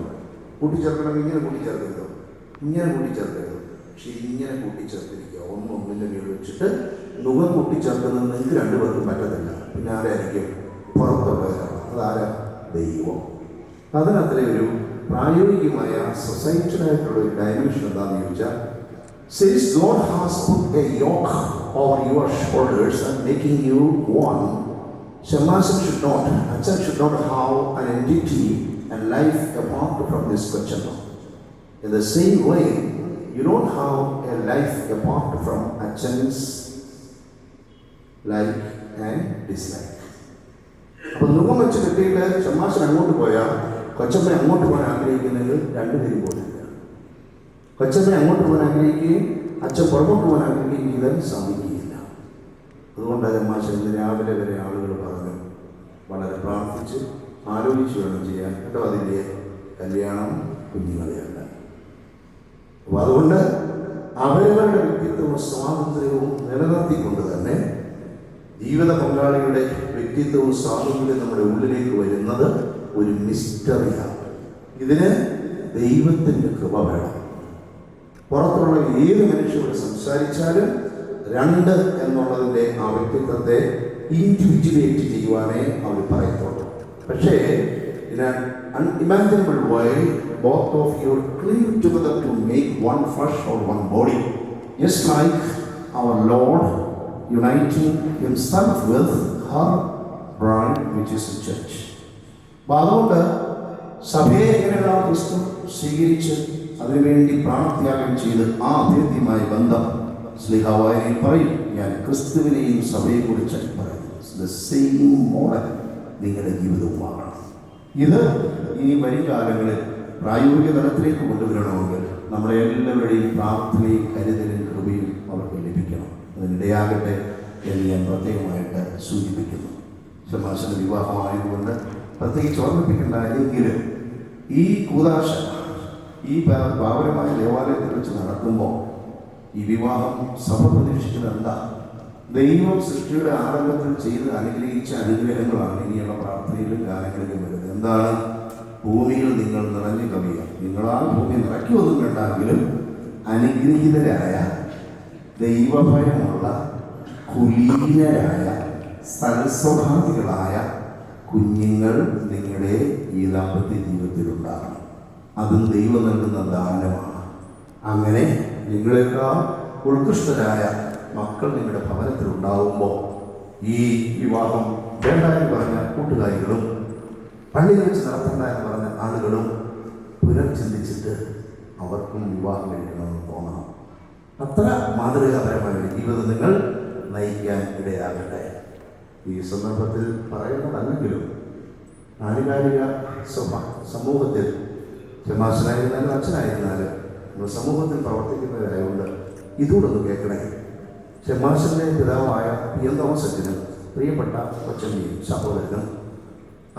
കൂട്ടിച്ചേർക്കണം ഇങ്ങനെ കൂട്ടിച്ചേർക്കരുത്, ഇങ്ങനെ കൂട്ടിച്ചേർക്കരുത്, പക്ഷെ ഇങ്ങനെ കൂട്ടിച്ചേർത്തിരിക്കുക. ഒന്നൊന്നിൻ്റെ മേൽ വെച്ചിട്ട് നുകം കൂട്ടിച്ചേർക്കുന്നത് നിങ്ങൾക്ക് രണ്ടുപേർക്കും പറ്റത്തില്ല. പിന്നെ ആരായിരിക്കും? പുറത്തുള്ളവരാണ്. അതാരാ? ദൈവം. അതിനത്ര ഒരു പ്രായോഗികമായ സൊസൈറ്റിയിലായിട്ടുള്ള ഒരു ഡയമെൻഷൻ എന്താണെന്ന് ചോദിച്ചാൽ, since God has put a yoke over your shoulders and making you one, Shemasan should not, Achan should not have an entity and life apart from this Kochana. In the same way, you don't have a life apart from Achan's like and dislike. അപ്പോൾ നുകം വെച്ച് കെട്ടിയിട്ട് ഷമാശൻ അങ്ങോട്ട് പോയാൽ കൊച്ചമ്മ അങ്ങോട്ട് പോകാൻ ആഗ്രഹിക്കുന്നെങ്കിൽ രണ്ടുപേരും പോകില്ല. കൊച്ചമ്മ അങ്ങോട്ട് പോകാൻ ആഗ്രഹിക്കുകയും അച്ഛൻ പുറമോട്ട് പോകാൻ ആഗ്രഹിക്കുകയും ചെയ്താൽ സാധിക്കുകയില്ല. അതുകൊണ്ട് ഷമാശൻ ഇന്ന് രാവിലെ വരെ ആളുകൾ പറഞ്ഞു, വളരെ പ്രാർത്ഥിച്ച് ആലോചിച്ച് വേണം ചെയ്യാൻ കേട്ടോ. അതിൻ്റെ കല്യാണം കുഞ്ഞുങ്ങളെയല്ല. അപ്പോൾ അതുകൊണ്ട് അവരവരുടെ വ്യക്തിത്വവും സ്വാതന്ത്ര്യവും നിലനിർത്തിക്കൊണ്ട് തന്നെ ജീവിത പങ്കാളിയുടെ വ്യക്തിത്വവും സ്വാതന്ത്ര്യവും നമ്മുടെ ഉള്ളിലേക്ക് വരുന്നത് ഒരു മിസ്റ്ററിയാണ്. ഇതിന് ദൈവത്തിൻ്റെ കൃപ വേണം. പുറത്തുള്ള ഏത് മനുഷ്യരോട് സംസാരിച്ചാലും രണ്ട് എന്നുള്ളതിൻ്റെ ആ വ്യക്തിത്വത്തെ ഇൻഡിവിജ്വലേറ്റ് ചെയ്യുവാനേ അവർ പറയത്തുള്ളൂ. പക്ഷേ in an unimaginable way, both of you cleave together to make one flesh or one body, just like our Lord uniting himself with her bride, which is the church. അതുകൊണ്ട് സഭയെ എങ്ങനെയാണ് ക്രിസ്തു സ്വീകരിച്ച് അതിനുവേണ്ടി പ്രാണത്യാഗം ചെയ്ത് ആ അഭേദ്യമായ ബന്ധം ശ്ലീഹാവായനിൽ പറയും. ഞാൻ ക്രിസ്തുവിനെയും സഭയെക്കുറിച്ച് പറയുന്നു. ദ സെയിം മോഡൽ നിങ്ങളുടെ ജീവിതവുമാകണം. ഇത് ഈ വരും കാലങ്ങളിൽ പ്രായോഗിക തലത്തിലേക്ക് കൊണ്ടുവരണമെങ്കിൽ നമ്മളെ എല്ലാവരുടെയും പ്രാർത്ഥനയും കരുതലും കൃപയും അവർക്ക് ലഭിക്കണം. അതിനിടയാകട്ടെ എന്ന് ഞാൻ പ്രത്യേകമായിട്ട് സൂചിപ്പിക്കുന്നു. ശമാശന വിവാഹമായതുകൊണ്ട് പ്രത്യേകിച്ച് ഓർമ്മിപ്പിക്കേണ്ട എങ്കിലും ഈ കൂദാശ ഈ പാവനമായ ദേവാലയത്തിൽ വെച്ച് നടക്കുമ്പോൾ ഈ വിവാഹം സഭ പ്രതീക്ഷിക്കുന്നത് എന്താ? ദൈവം സൃഷ്ടിയുടെ ആരംഭത്തിൽ ചെയ്ത് അനുഗ്രഹിച്ച അനുഗ്രഹങ്ങളാണ് ഇനിയുള്ള പ്രാർത്ഥനയിലും ഗാനങ്ങളിലും വരുന്നത്. എന്താണ്? ഭൂമിയിൽ നിങ്ങൾ നിറഞ്ഞു കവിയുക. നിങ്ങളാൽ ഭൂമി നിറയ്ക്കൊന്നും വേണ്ടെങ്കിലും അനുഗ്രഹീതരായ ദൈവഭയമുള്ള കുലീനരായ സൽസ്വഭാവികളായ കുഞ്ഞുങ്ങൾ നിങ്ങളുടെ ഈ ദാമ്പത്യ ജീവിതത്തിലുണ്ടാകണം. അതും ദൈവം നൽകുന്ന ദാനമാണ്. അങ്ങനെ നിങ്ങളെക്കാൾ ഉത്കൃഷ്ടരായ മക്കൾ നിങ്ങളുടെ ഭവനത്തിലുണ്ടാവുമ്പോൾ ഈ വിവാഹം വേണ്ട എന്ന് പറഞ്ഞ കൂട്ടുകാരികളും പള്ളിയിൽ വെച്ച് നടത്തണ്ട എന്ന് പറഞ്ഞ ആളുകളും പുനർചിന്തിച്ചിട്ട് അവർക്കും വിവാഹം കഴിക്കണമെന്ന് തോന്നണം. അത്ര മാതൃകാപരമായ ജീവിതം നിങ്ങൾ നയിക്കാൻ ഇടയാകട്ടെ. ഈ സന്ദർഭത്തിൽ പറയുന്നതല്ലെങ്കിലും ആനുകാലിക സമൂഹത്തിൽ ക്ഷമാശനായിരുന്നാലും അച്ഛനായിരുന്നാലും നമ്മൾ സമൂഹത്തിൽ പ്രവർത്തിക്കുന്നവരായതുകൊണ്ട് ഇതുകൂടൊന്ന് കേൾക്കണേ. ഷമാശന്റെ പിതാവായ പിയന്തോമസച്ചനും പ്രിയപ്പെട്ട കൊച്ചമ്മയും സഹോദരനും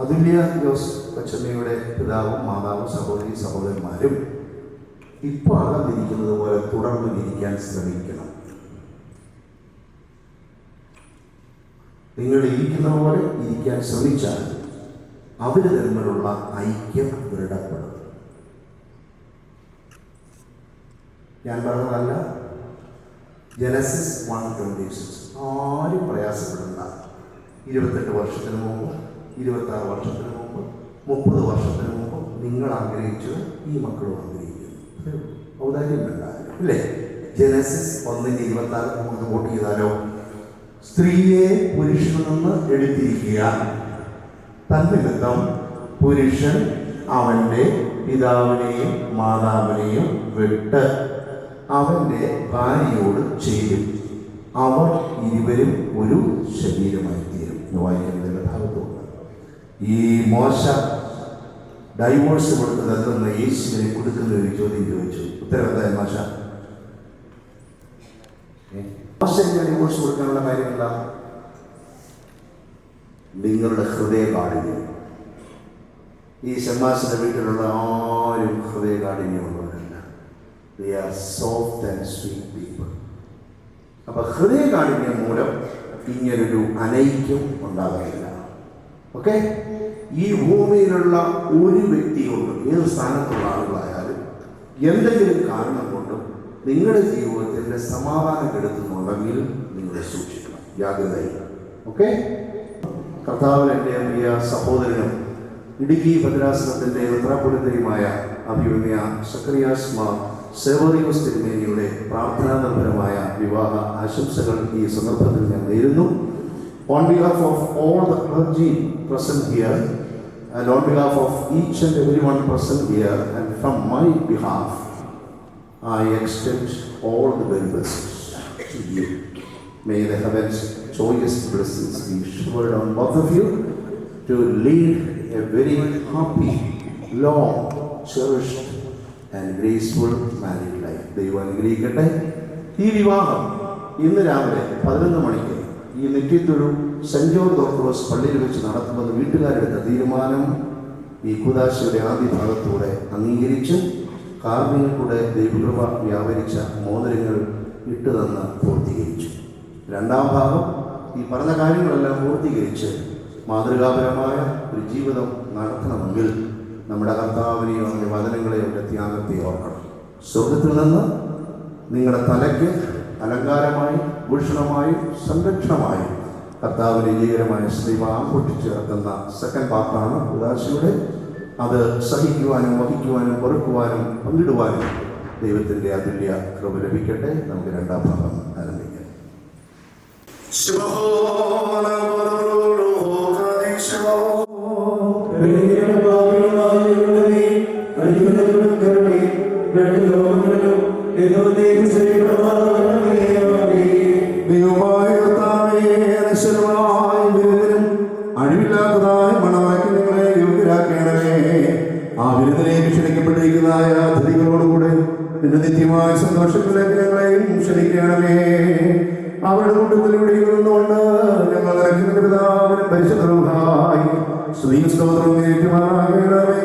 അതുല്യ ജോസ് കൊച്ചമ്മയുടെ പിതാവും മാതാവും സഹോദരി സഹോദരന്മാരും ഇപ്പോൾ അകന്നിരിക്കുന്നത് പോലെ തുടർന്ന് ഇരിക്കാൻ ശ്രമിക്കണം. നിങ്ങൾ ഇരിക്കുന്ന പോലെ ഇരിക്കാൻ ശ്രമിച്ചാൽ അവർ തമ്മിലുള്ള ഐക്യം ദൃഢപ്പെടും. ഞാൻ പറഞ്ഞതല്ല, ജനസിസ് 1:26. ആരും പ്രയാസപ്പെടണ്ട. 28 വർഷത്തിന് മുമ്പ്, 26 വർഷത്തിന് മുമ്പ്, 30 വർഷത്തിന് മുമ്പ് നിങ്ങൾ ആഗ്രഹിച്ചത് ഈ മക്കളും ആഗ്രഹിക്കുന്നു. ഔദാര്യം വേണ്ടാലും അല്ലേ? ജനസിസ് 1:26 നമുക്ക് വോട്ട് ചെയ്താലോ? സ്ത്രീയെ പുരുഷനിൽ നിന്ന് എടുത്തിരിക്കുക. തന്നിമിത്തം പുരുഷൻ അവൻ്റെ പിതാവിനെയും മാതാവിനെയും വിട്ട് അവൻ്റെ ഭാര്യയോട് ചെയ്യും, അവർ ഇരുവരും ഒരു ശരീരമായി തീരും. വായിക്കുന്നതിൻ്റെ ഭാഗത്തുണ്ട്. ഈ മോശ ഡൈവോഴ്സ് കൊടുക്കുന്നതെന്ന് യേശുവിനെ കൊടുക്കുന്ന ഒരു ചോദ്യം ചോദിച്ചു. ഉത്തരവാദിത്തമായ മോശ ഡൈവോഴ്സ് കൊടുക്കാനുള്ള കാര്യം എന്താ? നിങ്ങളുടെ ഹൃദയകാഠിന്യം. ഈ ഷമ്മാസിന്റെ വീട്ടിലുള്ള ആരും ഹൃദയകാഠിന്യമുള്ളവരല്ല. They are soft and sweet people. അപ്പൊ ഹൃദയകാഠിന്യം മൂലം ഇങ്ങനൊരു അനൈക്യം ഉണ്ടാകാറില്ല. ഓക്കെ? ഈ ഭൂമിയിലുള്ള ഒരു വ്യക്തിയോടും ഏത് സ്ഥാനത്തുള്ള ആളുകളായാലും എന്തെങ്കിലും കാരണം കൊണ്ടും നിങ്ങളുടെ ജീവിതത്തിൻ്റെ സമാധാനം കെടുത്തുന്നുണ്ടെങ്കിൽ നിങ്ങൾ സൂക്ഷിക്കണം, ജാഗ്രതയില്ല. ഓക്കെ? കർത്താവിൽ എൻ്റെ പ്രിയ സഹോദരനും ഇടുക്കി ഭദ്രാസനത്തിൻ്റെ ഉത്തരപുരത്തെയുമായ അഭിമന്യ സക്കറിയാസ് മാർ സേവറിയോസ് തിരുമേനിയുടെ പ്രാർത്ഥനാനിർഭരമായ വിവാഹ ആശംസകൾ ഈ സന്ദർഭത്തിൽ ഞാൻ നേരുന്നു. On behalf of all the clergy present here and on behalf of each and everyone present here and from my behalf, I extend all the very best to you. May the heavens joyous blessings be showered on both of you to lead a very happy, long, cherished and graceful married life. ദൈവം അനുഗ്രഹിക്കട്ടെ. ഈ വിവാഹം ഇന്ന് രാവിലെ 11 മണിക്ക് ഈ നെറ്റിത്തൊരു സെന്റ് ജോർജ് ഓർത്തഡോക്സ് പള്ളിയിൽ വെച്ച് നടത്തുമെന്ന് വീട്ടുകാരെടുത്ത തീരുമാനം ഈ കൂദാശയുടെ ആദ്യ ഭാഗത്തൂടെ അംഗീകരിച്ച് കാർമിയിൽ കൂടെ ദൈവകൃപ വ്യാപരിച്ച മോതിരങ്ങൾ ഇട്ടുതന്ന് പൂർത്തീകരിച്ചു. രണ്ടാം ഭാഗം ഈ പറഞ്ഞ കാര്യങ്ങളെല്ലാം പൂർത്തീകരിച്ച് മാതൃകാപരമായ ഒരു ജീവിതം നടത്തണമെങ്കിൽ നമ്മുടെ കർത്താവിനെയോ അവൻ്റെ വചനങ്ങളെയോ അവൻ്റെ ത്യാഗത്തെ ഓർക്കണം. സ്വർഗത്തിൽ നിന്ന് നിങ്ങളുടെ തലയ്ക്ക് അലങ്കാരമായി ഭൂഷണമായും സംരക്ഷണമായും കർത്താവിൻ്റെ വിജയകരമായ സ്ലീവ ആഘോഷിച്ച് ചേർക്കുന്ന സെക്കൻഡ് പാർട്ടാണ് ഉദാശയുടെ. അത് സഹിക്കുവാനും വഹിക്കുവാനും പൊറുക്കുവാനും പങ്കിടുവാനും ദൈവത്തിൻ്റെ അതുല്യ കൃപ ലഭിക്കട്ടെ. നമുക്ക് രണ്ടാം ഭാഗം ആരംഭിക്കാം. അഴിവില്ലാത്തതായ മണവാക്യങ്ങളെ യോഗ്യരാക്കണമേ. ആ വിരുന്നിലേക്ക് ക്ഷണിക്കപ്പെട്ടിരിക്കുന്നതായ അതിഥികളോടുകൂടെ നിന്റെ നിത്യമായ സന്തോഷത്തിലേക്ക് ഞങ്ങളെയും ക്ഷണിക്കണമേ. അവരുടെ കൂട്ടത്തിലൂടെ ഇരുന്നുകൊണ്ട് ഞങ്ങൾ നിനക്ക് പിതാവിനും പരിശുദ്ധമായി സ്ത്രീ സ്തോത്രം ഏറ്റുമാറണമേ.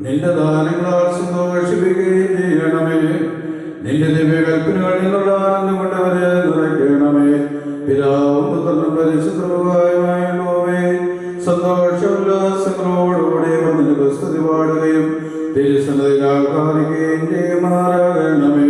നിന്റെ ദാനങ്ങളാൽ സന്തോഷിപ്പിക്കുകയും ചെയ്യണമേ. നിന്റെ ദിവ്യകൽപ്പനകളിൽ നിന്നുള്ള ആനന്ദം കൊണ്ടവരെ നിറയ്ക്കണമേ. പിതാവും പുത്രനും പരിശുദ്ധവുമായുള്ളവേ, സന്തോഷോല്ലാസങ്ങളോടുകൂടി വന്നിട്ട് സ്തുതി പാടുകയും തിരുസന്നിധിയിൽ ആഹ്ലാദിക്കുകയും ചെയ്യുമാറാകണമേ.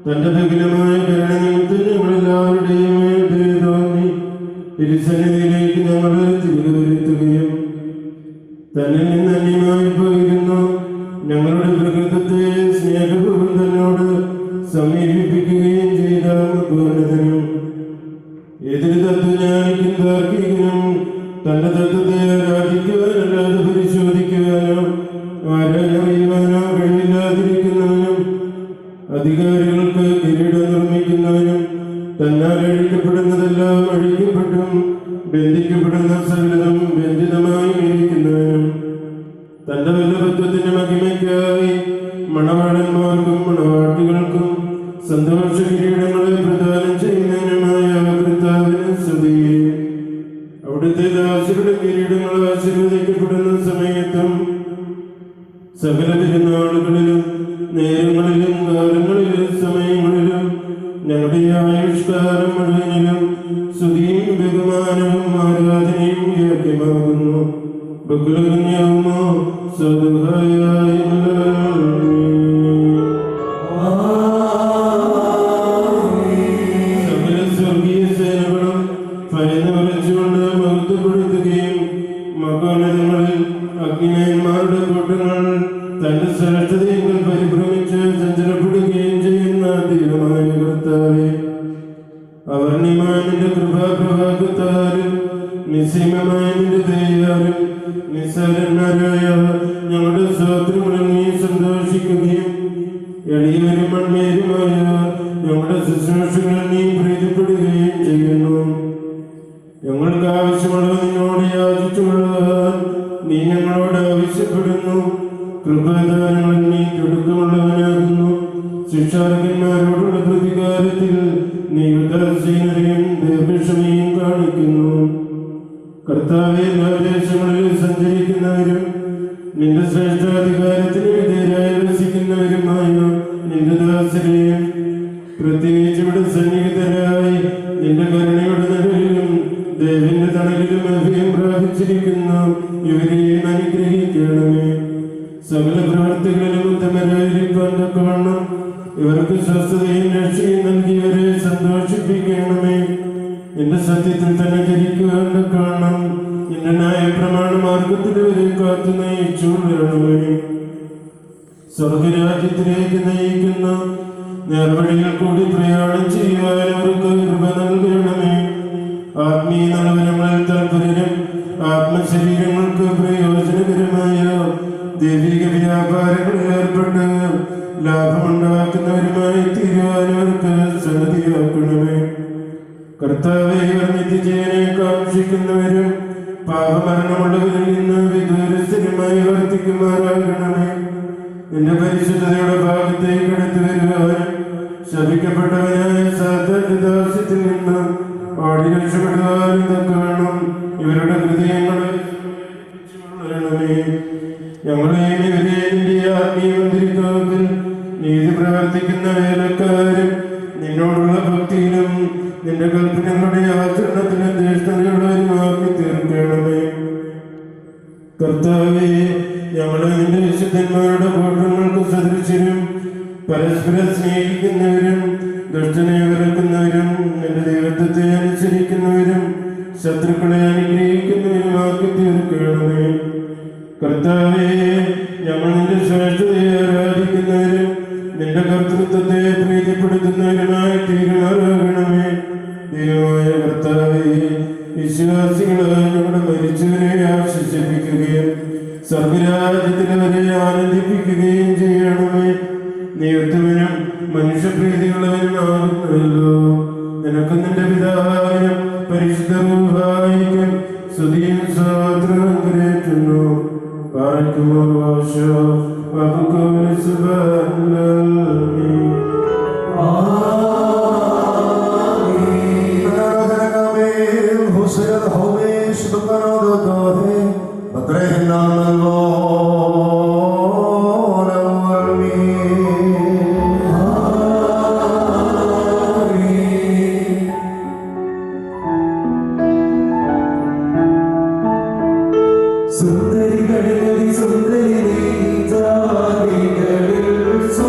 തന്റെ ബഹുലമായ കരുണ നിമിത്തം ഞങ്ങളെല്ലാവരുടെയും മേൽ ദയ തോന്നി തിരുസന്നിധിയിലേക്ക് ഞങ്ങളെ തിരികെ വരുത്തുകയും തന്നിൽ നിന്ന് അന്യമായി പോയിരുന്നു ഞങ്ങളുടെ പ്രകൃതത്തെ സ്നേഹപൂർവ്വം തന്നോട് സമീപിപ്പിക്കുകയും ചെയ്ത പൂർണ്ണതനും ഏതൊരു തത്വജ്ഞാനിക്കും താർക്കികനും തന്റെ തത്വത്തെ ആരാധിക്കുവാനല്ലാതെ പരിശോധിക്കുവാനോ ആരാധനയോ കഴിയില്ലാതിരിക്കുന്നവനും അധികാരികൾക്ക് കിരീടം നിർമ്മിക്കുന്നവനും തന്നാൽ അഴിക്കപ്പെടുന്നതെല്ലാം അഴിക്കപ്പെട്ടും ബന്ധിക്കപ്പെടുന്ന സകലതും ബന്ധിതമായും ഇരിക്കുന്നവനും തന്റെ വല്ലഭത്വത്തിന്റെ മഹിമയ്ക്കായി മണവാളന്മാർക്കും മണവാട്ടികൾക്കും സന്തോഷ കിരീടങ്ങളെ പ്രദാനം ചെയ്യുന്നതിനുമായ കർത്താവിന് സ്തുതി. അവിടുത്തെ ദാസരുടെ കിരീടങ്ങൾ ആശീർവദിക്കപ്പെടുന്ന സമയത്തും സകല പെരുന്നാളുകളിലും നേരങ്ങളിലും കാലങ്ങളിലും സമയങ്ങളിലും ഞങ്ങളുടെ ആയുഷ്കാലം മുഴുവനിലും സ്തുതിയും ബഹുമാനവും ആരാധനയും യോഗ്യമാകുന്നു. ബഹുലകുഞ്ഞാവുമോ സ്വതഹായ സകല സ്വർഗീയ സേനകളും ഭയന്ന് വിളിച്ചുകൊണ്ട് മഹത്വപ്പെടുത്തുകയും മകോന്നതങ്ങളിൽ അഗ്നിമയന്മാരുടെ കൂട്ടങ്ങൾ തന്റെ ശ്രേഷ്ഠതയെങ്കിൽ പരിഭ്രമിച്ച് ചഞ്ചലപ്പെടുകയും ചെയ്യുന്ന ദൈവമായ കർത്താവേ, അവർണ്യമായ നിന്റെ കൃപാപ്രഭാകത്താലും നിസ്സീമമായ നിന്റെ ദയാലും നിസ്സാരന്മാരായ ഞങ്ങളുടെ സ്വാതന്ത്ര്യങ്ങളിൽ നീ സന്തോഷിക്കുകയും എളിയവരും മൺമേരുമായ ഞങ്ങളുടെ ശുശ്രൂഷകളിൽ നീ പ്രീതിപ്പെടുകയും ചെയ്യുന്നു. ഞങ്ങൾക്ക് ആവശ്യമുള്ളത് നിന്നോട് യാചിച്ചുകൊള്ളുവാൻ നീ ഞങ്ങളോട് ആവശ്യപ്പെടുന്നു. കൃപാദാനങ്ങളിൽ നീ ചുടുക്കമുള്ളവനാകുന്നു. ശിക്ഷാർഹന്മാരോടുള്ള പ്രതികാരത്തിൽ നീ ഉദാസീനതയും ദീർഘക്ഷമയും കാണിക്കുന്നു. കർത്താവെ, എല്ലാ ദേശങ്ങളിലും സഞ്ചരിക്കുന്നവരും നിന്റെ ശ്രേഷ്ഠാധികാരത്തിന് വിധേയരായി വസിക്കുന്നവരുമായ നിന്റെ ദാസരെയും പ്രത്യേകിച്ച് ഇവിടെ സന്നിഹിതരായി നിന്റെ കരുണയുടെ നടുവിലും ദേവിന്റെ തണലിലും അഭയം പ്രാപിച്ചിരിക്കുന്ന ഇവരെയും അനുഗ്രഹിക്കണമേ. സകല പ്രവർത്തികളിലും ഉത്തമരായിരിക്കാൻ തക്കവണ്ണം ഇവർക്ക് സ്വസ്ഥതയും രക്ഷയും നൽകിയവരെ സന്തോഷിപ്പിക്കണമേ. നിന്റെ സത്യത്തിൽ തന്നെ ചരിക്കുവാൻ തക്കവണ്ണം നിന്റെ ന്യായപ്രമാണ മാർഗത്തിൽ ഇവരെ കാത്തു നയിച്ചുകൊള്ളണമേ. സ്വർഗരാജ്യത്തിലേക്ക് നയിക്കുന്ന നേർവഴിയിൽ കൂടി പ്രയാണം ചെയ്യുവാൻ അവർക്ക് കൃപ നൽകണമേ. ആത്മീയ നലവരങ്ങളിൽ താൽപര്യം ആത്മശരീരങ്ങൾക്ക് പ്രയോജനകരമായ ദൈവിക വ്യാപാരങ്ങളിൽ ഏർപ്പെട്ട് ലാഭമുണ്ടാക്കുന്നവരുമായി തീരുവാനവർക്ക് സന്നദ്ധിയാക്കണമേ. കർത്താവെ, നിത്യജീവനെ കാക്ഷിക്കുന്നവരും പാപമരണമുള്ളവരിൽ നിന്ന് വിദൂരസ്ഥരുമായി വർത്തിക്കുമാറാകണമേ. നിന്റെ പരിശുദ്ധതയുടെ ഭാഗത്തേക്ക് എടുത്തു വരുവാനും ശപിക്കപ്പെട്ടവനായ സാത്താന്റെ ദാസ്യത്തിൽ നിന്ന് ഓടി രക്ഷപ്പെടുവാനും തക്കവണ്ണം ഇവരുടെ ഹൃദയങ്ങളെ ഞങ്ങളെയും ഇവരെയും നിന്റെ ആത്മീയ മന്ദിരത്തിൽ നീതി പ്രവർത്തിക്കുന്ന വേലക്കാരും നിന്നോടുള്ള ഭക്തിയിലും നിന്റെ കൽപ്പനകളുടെ ആചരണത്തിലും ജ്യേഷ്ഠതയുള്ളവരുമാക്കി തീർക്കണമേ. കർത്താവേ, ഞങ്ങളെ നിന്റെ വിശുദ്ധന്മാരുടെ കൂട്ടങ്ങൾക്ക് സദൃശരും പരസ്പരം സ്നേഹിക്കുന്നവരും ദുഷ്ടനെ വിറക്കുന്നവരും നിന്റെ ദൈവത്വത്തെ അനുസരിക്കുന്നവരും ശത്രുക്കളെ അനുഗ്രഹിക്കുന്നവരുമാക്കി തീർക്കണമേ. കർത്താവേ, ഞങ്ങൾ നിന്റെ ശ്രേഷ്ഠതയെ ആരാധിക്കുന്നവരും നിന്റെ കർത്തൃത്വത്തെ പ്രീതിപ്പെടുത്തുന്നവരുമായി തീരുമാനമാകണമേ. ദൈവമായ കർത്താവേ, വിശ്വാസികളായ ഞങ്ങളുടെ മരിച്ചവരെ ആശ്വസിപ്പിക്കുകയും സ്വർഗരാജ്യത്തിലവരെ ആനന്ദിപ്പിക്കുകയും ചെയ്യണമേ. നീ ഉത്തമനും മനുഷ്യപ്രീതിയുള്ളവനുമാകുന്നല്ലോ. നിനക്ക് നിന്റെ പിതാവായ പരിശുദ്ധ റൂഹായിക്കും സ്തുതിയും സ്തോത്രവും കരേറ്റുന്നു. പാർക്കുമോ വാശോ വബുക്കോലി സുബ്ഹാനല്ലാഹി. സുന്ദരികളിൽ സുന്ദരി, ജാതികളിൽ സോ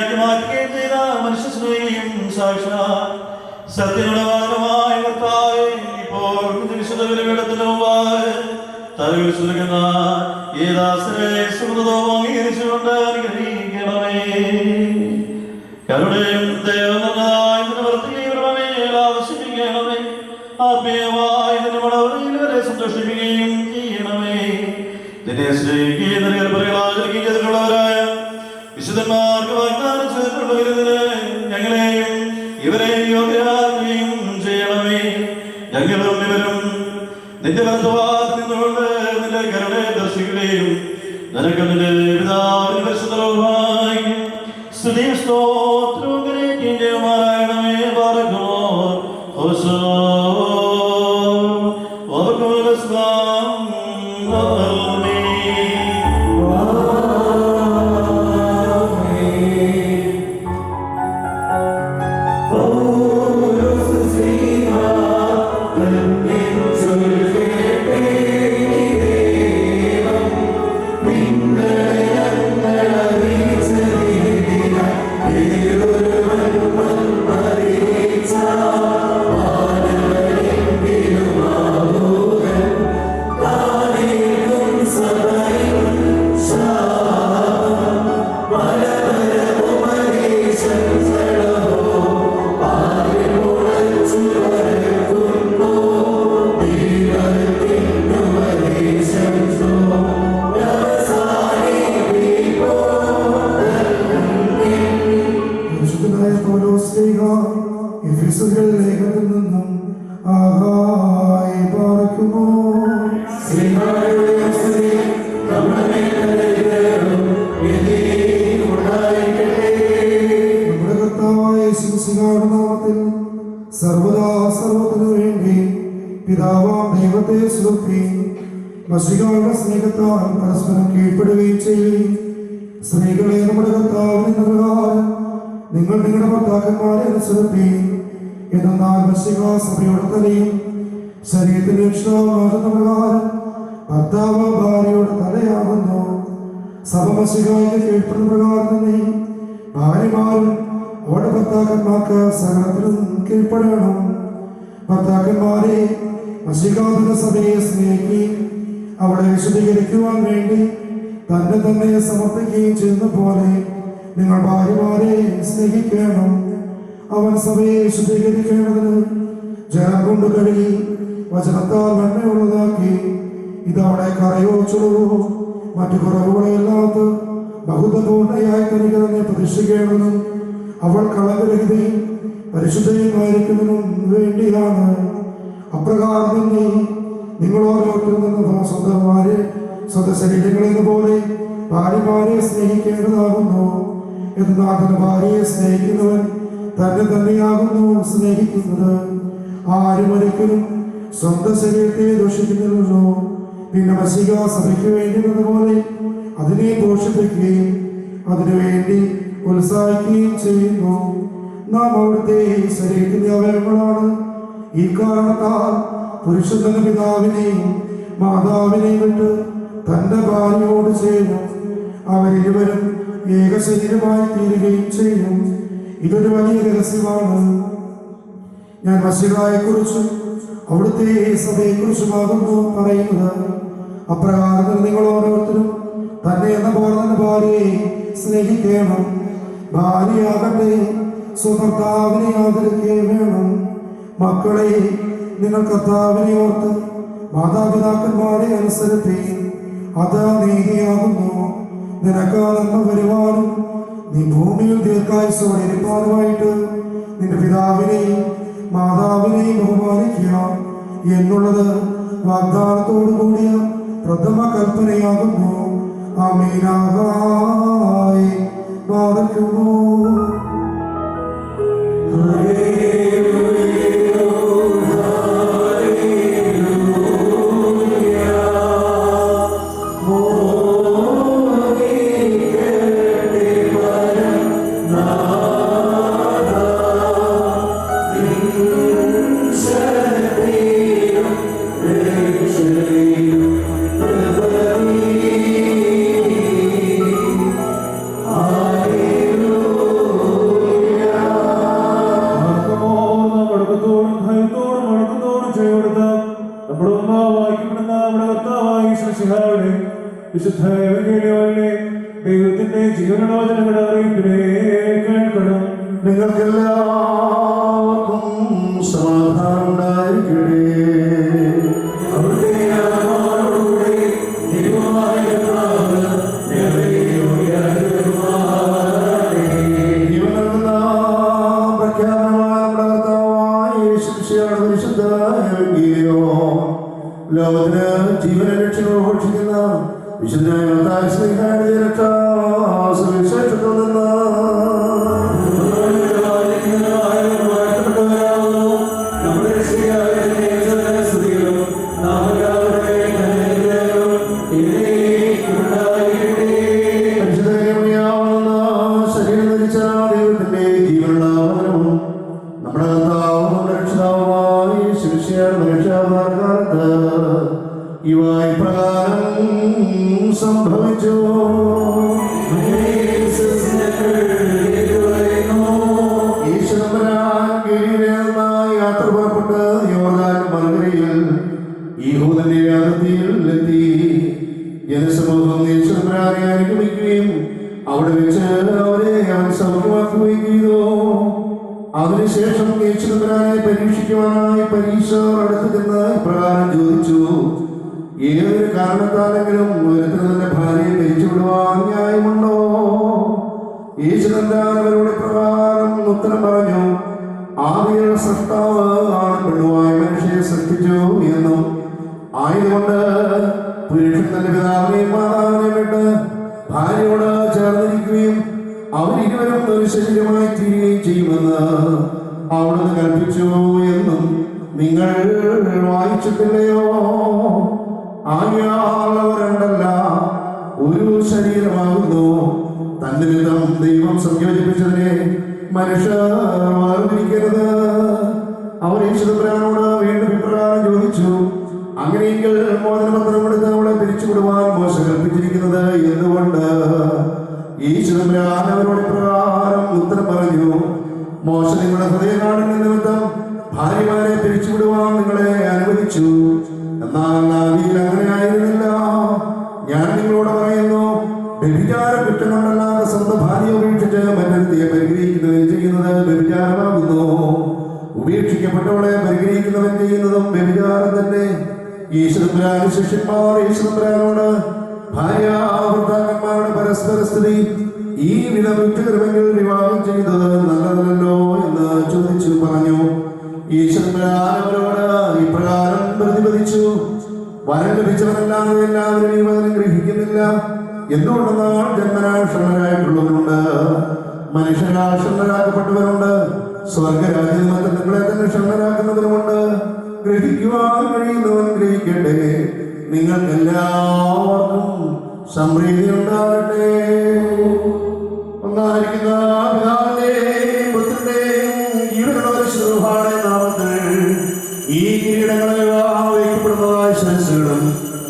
നീതിയാക്കി മാറ്റുകയും ചെയ്ത മനുഷ്യസ്നേഹിയും സാക്ഷാൽ സത്യങ്ങളുടെ മാർഗമായ കർത്താവേ, ഇപ്പോൾ നിന്റെ വിശുദ്ധ ബലിപീഠത്തിന് മുമ്പാകെ തലവിളിച്ചിരിക്കുന്ന ഈ ദാസനെ സുഹൃതവും അംഗീകരിച്ചുകൊണ്ട് അനുഗ്രഹിക്കണമേ. കരുണയും ദൈവനന്ദനായ നിവർത്തിക്കണമേ, ആവശ്യപ്പിക്കണമേ. ആത്മീയമായി നിന്റെ മണവറയിൽ വരെ സന്തോഷിപ്പിക്കുകയും ചെയ്യണമേ. നിന്നെ സ്നേഹിക്കുകയും ആചരിക്കുകയും ചെയ്തിട്ടുള്ളവരായ വിശുദ്ധന്മാർക്ക് വാഗ്ദാനം ചെയ്തിട്ടുള്ളവരിതിന് ഞങ്ങളെയും ഇവരെയും യോഗ്യരാക്കുകയും ചെയ്യണമേ. ഞങ്ങളും ഇവരും നിന്റെ വലത്തുഭാഗത്ത് നിന്നുകൊണ്ട് നിന്റെ കരുണയെ ദർശിക്കുകയും നിനക്ക് നിന്റെ പിതാവിന്റെ പരിശുദ്ധമായി സ്തുതിയും സ്തോത്രവും കരയുകയും ചെയ്യുമാറാകണമേ. പാർക്കുമോ ഹോശോ സർവദാ സർവത്തിനു വേണ്ടി പിതാവാം ദൈവത്തെ സ്തുതിക്കുകയും മശിഹായുടെ സ്നേഹത്താൽ പരസ്പരം കീഴ്പ്പെടുകയും ചെയ്യുകയും സ്ത്രീകളെ നമ്മുടെ കർത്താവിന്റെ പ്രകാരം നിങ്ങൾ നിങ്ങളുടെ ഭർത്താക്കന്മാരെ അനുസരിക്കുകയും എന്നാൽ മശിഹ സഭയുടെ തലയും ശരീരത്തിന്റെ രക്ഷാവാകുന്ന പ്രകാരം ഭർത്താവ് ഭാര്യയുടെ തലയാകുന്നു. സഭ മശിഹായ്ക്ക് കീഴ്പ്പെടുന്ന പ്രകാരം തന്നെ ഭാര്യമാരും അവരുടെ ഭർത്താക്കന്മാർക്ക് സകലത്തിലും കീഴ്പ്പെടണം. ഭർത്താക്കന്മാരെ മശിഹായുടെ സഭയെ സ്നേഹിക്കുകയും അവിടെ വിശദീകരിക്കുവാൻ വേണ്ടി തന്നെ സമർപ്പിക്കുകയും ചെയ്യുന്ന പോലെ നിങ്ങൾ ഭാര്യമാരെ സ്നേഹിക്കണം. അവൻ സഭയെ വിശദീകരിക്കേണ്ടതിന് ജലം കൊണ്ട് കഴുകി വചനത്താൽ വെണ്ണയുള്ളതാക്കി ഇതവിടെ കറയോ ചുളവോ മറ്റു കുറവുകളോ ഇല്ലാത്ത ബഹുതപൂർണ്ണയായി തനിക്ക് തന്നെ പ്രതിഷ്ഠിക്കേണ്ടതും അവൾ കളങ്കരഹിതയും പരിശുദ്ധയുമായിരിക്കുന്നതിനും വേണ്ടിയാണ്. അപ്രകാരം തന്നെ നിങ്ങൾ ഓരോരുത്തരും നിന്ന് സ്വന്തമാരെ സ്വന്തം ശരീരങ്ങളെന്ന പോലെ ഭാര്യമാരെ സ്നേഹിക്കേണ്ടതാകുന്നു. എന്നാൽ തന്റെ ഭാര്യയെ സ്നേഹിക്കുന്നവൻ തന്നെയാകുന്നു സ്നേഹിക്കുന്നത്. ആരും ഒരിക്കലും സ്വന്തം ശരീരത്തെ ദോഷിക്കുന്നില്ലല്ലോ. പിന്നെ മശിഹ സഭയ്ക്ക് വേണ്ടിയതുപോലെ അതിനെ പോഷിപ്പിക്കുകയും അതിനുവേണ്ടി ഉത്സാഹിക്കുകയും ചെയ്യുന്നു. നാം അവിടുത്തെ ശരീരത്തിന്റെ അവയവങ്ങളാണ്. ഈ കാരണത്താൽ പുരുഷൻ തന്റെ പിതാവിനെയും മാതാവിനെയും വിട്ട് തന്റെ ഭാര്യയോട് ചേരും. അവരിരുവരും ഏക ശരീരമായി തീരുകയും ചെയ്യും. ഇതൊരു വലിയ രഹസ്യമാണ്. ഞാൻ മശിഹായെ കുറിച്ചും അവിടുത്തെ സഭയെ കുറിച്ചുമാകുന്നു പറയുന്നത്. അപ്രകാരം നിങ്ങൾ ഓരോരുത്തരും തന്നെ എന്ന പോലെ തന്നെ ഭാര്യയെ സ്നേഹിക്കണം. ഭാര്യയാകട്ടെ സ്വകർത്താവിനെ ആദരിക്കുകയും വേണം. മക്കളെ, നിങ്ങൾ കർത്താവിനെ ഓർത്ത് മാതാപിതാക്കന്മാരെ അനുസരിക്കുകയും അത് നീതിയാകുന്നു. നിനക്ക് നന്മ വരുവാനും നീ ഭൂമിയിൽ ദീർഘായുസ്സോടെ ഇരിപ്പാനുമായിട്ട് നിന്റെ പിതാവിനെയും മാതാവിനെയും ബഹുമാനിക്കുക എന്നുള്ളത് വാഗ്ദാനത്തോടു കൂടിയ പ്രഥമ കൽപ്പനയാകുന്നു. ആമീനായി ബാറക്കുമോ. Hallelujah. വിശുദ്ധ എവങ്കേലിയോനിലെ ദൈവത്തിന്റെ ജീവനോചനങ്ങളുടെ അറിയിപ്പിനെ കേൾക്കണം. നിങ്ങൾക്കെല്ലാവർക്കും സമാധാനം ഉണ്ടായിരിക്കട്ടെ. ലോകത്തിന് ജീവനെ രക്ഷകൾ ഘോഷിക്കുന്ന വിശുദ്ധ സുവിശേഷത്തിൽ നിന്ന് ശരീരം ധരിച്ച ദൈവത്തിന്റെ ജീവനുള്ള വചനവും നമ്മുടെ കർത്താവും നമ്മുടെ രക്ഷിതാവുമായി ശിഷ്യയുടെ രക്ഷാകാലത്ത് ഇവ ഇപ്രകാരം സംഭവിച്ചു. യാത്ര പുറപ്പെട്ട് യോർദാൻ മലകരയിൽ യഹൂദന്റെ അതിർത്തിയിൽ എത്തി. ജനസമൂഹം യേശുദമ്പുരാനെ അനുഗമിക്കുകയും അവിടെ വെച്ച് അവരെ അവൻ സൗഖ്യമാക്കുകയും ചെയ്തു. അതിനുശേഷം യേശുദമ്പുരാനെ പരീക്ഷിക്കുവാനായി പരീക്ഷകർ അടുത്ത് ചെന്ന് ഇപ്രകാരം ചോദിച്ചു: ഏതൊരു കാരണത്താലെങ്കിലും ഒരുത്തിന് തന്റെ ഭാര്യയെ പിരിച്ചുവിടുവാൻ ന്യായമുണ്ടോ? യേശുദമ്പുരാൻ അവരുടെ പ്രകാരം ഉത്തരം പറഞ്ഞു: ആദിയുടെ സൃഷ്ടാവ് ആണ് പെണ്ണുവായി മനുഷ്യയെ സൃഷ്ടിച്ചു എന്നും ആയതുകൊണ്ട് പുരുഷൻ തന്റെ പിതാവിനെയും മാതാവിനെയും വിട്ട് ഭാര്യയോട് ചേർന്നിരിക്കുകയും അവരിരുവരും ഒരു ശരീരമായി തീരുകയും ചെയ്യുമെന്ന് അവിടുന്ന് കൽപ്പിച്ചു എന്നും നിങ്ങൾ വായിച്ചിട്ടില്ലയോ? ആകയാൽ രണ്ടല്ല ഒരു ശരീരമാകുന്നു. തന്റെ വിധം ദൈവം സംയോജിപ്പിച്ചതിനെ മനുഷ്യർ വേർതിരിക്കരുത്. അവർ യേശുദമ്പുരാനോട് വീണ്ടും ഇപ്രകാരം ചോദിച്ചു: അങ്ങനെയെങ്കിൽ മോചനപത്രം കൊടുത്ത് അവളെ പിരിച്ചുവിടുവാൻ മോശ കൽപ്പിച്ചിരിക്കുന്നത് എന്തുകൊണ്ട്? യേശുദമ്പുരാൻ അവരോട് ഇപ്രകാരം ഉത്തരം പറഞ്ഞു: മോശ നിങ്ങളുടെ ഹൃദയകാഠിന്യ നിമിത്തം ഭാര്യമാരെ പിരിച്ചുവിടുവാൻ നിങ്ങളെ അനുവദിച്ചു. എന്നാൽ ആദിയിൽ അങ്ങനെ ആയിരുന്നില്ല. ഞാൻ നിങ്ങളോട് പറയുന്നു, വ്യഭിചാര കുറ്റം കൊണ്ടല്ലാതെ സ്വന്തം ഭാര്യയെ ഉപേക്ഷിച്ച് മറ്റൊരുത്തിയെ പരിഗ്രഹിക്കുന്നവൻ ചെയ്യുന്നത് വ്യഭിചാരമാകുന്നു. ഉപേക്ഷിക്കപ്പെട്ടവളെ പരിഗ്രഹിക്കുന്നവൻ ചെയ്യുന്നതും വ്യഭിചാരം തന്നെ. യേശുദമ്പുരാന്റെ ശിഷ്യന്മാർ യേശുദമ്പുരാനോട് ഭാര്യാഭർത്താക്കന്മാരുടെ പരസ്പര സ്ഥിതി ഈ വിധം വിട്ടുകരുമെങ്കിൽ വിവാഹം ചെയ്തത് നല്ലതല്ലോ എന്ന് ചോദിച്ചു പറഞ്ഞു. യേശുദമ്പുരാൻ അവരോട് ഇപ്രകാരം പ്രതിപദിച്ചു: വരം ലഭിച്ചവരല്ലാതെ എല്ലാവരും ഈ വചനം ഗ്രഹിക്കുന്നില്ല. എന്തുകൊണ്ടെന്നാൽ ജന്മനാൽ ക്ഷമരായിട്ടുള്ളവരുണ്ട്, മനുഷ്യരാൽ ക്ഷമരാക്കപ്പെട്ടവരുണ്ട്, സ്വർഗരാജ്യത്തിൽ നിങ്ങളെ തന്നെ ക്ഷമരാക്കുന്നവരുമുണ്ട്. ഗ്രഹിക്കുവാൻ കഴിയുന്നവൻ ഗ്രഹിക്കട്ടെ. നിങ്ങൾക്ക് എല്ലാവർക്കും സമൃദ്ധി ഉണ്ടാകട്ടെ. ഒന്നായിരിക്കുന്ന പിതാവിന്റെയും പുത്രന്റെയും ജീവനുള്ളവരുടെ നാമത്തിൽ ഈ കിരീടങ്ങളെ വയ്ക്കപ്പെടുന്നതായ ശിരസ്സുകളും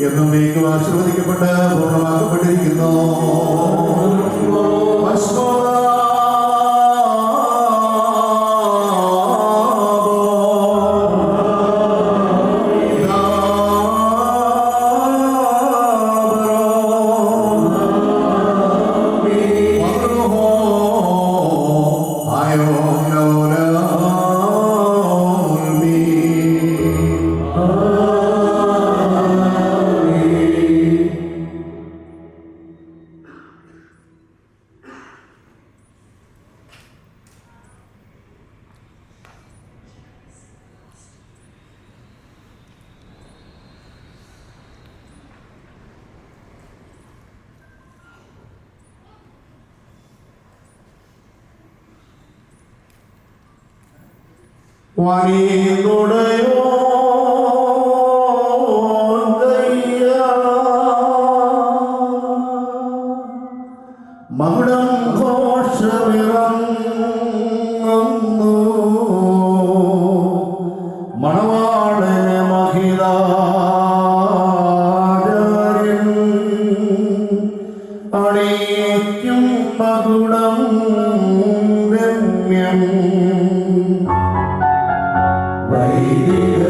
എന്നേക്കും ആശീർവദിക്കപ്പെട്ട് പൂർണ്ണമാക്കപ്പെട്ടിരിക്കുന്നു. വാണിയുടയോ മകുടം ഘോഷമിറങ്ങുന്നു മണവാളന് മഹിളാചാര്യൻ അണിയിക്കും മകുടം രമ്യം വൈദിക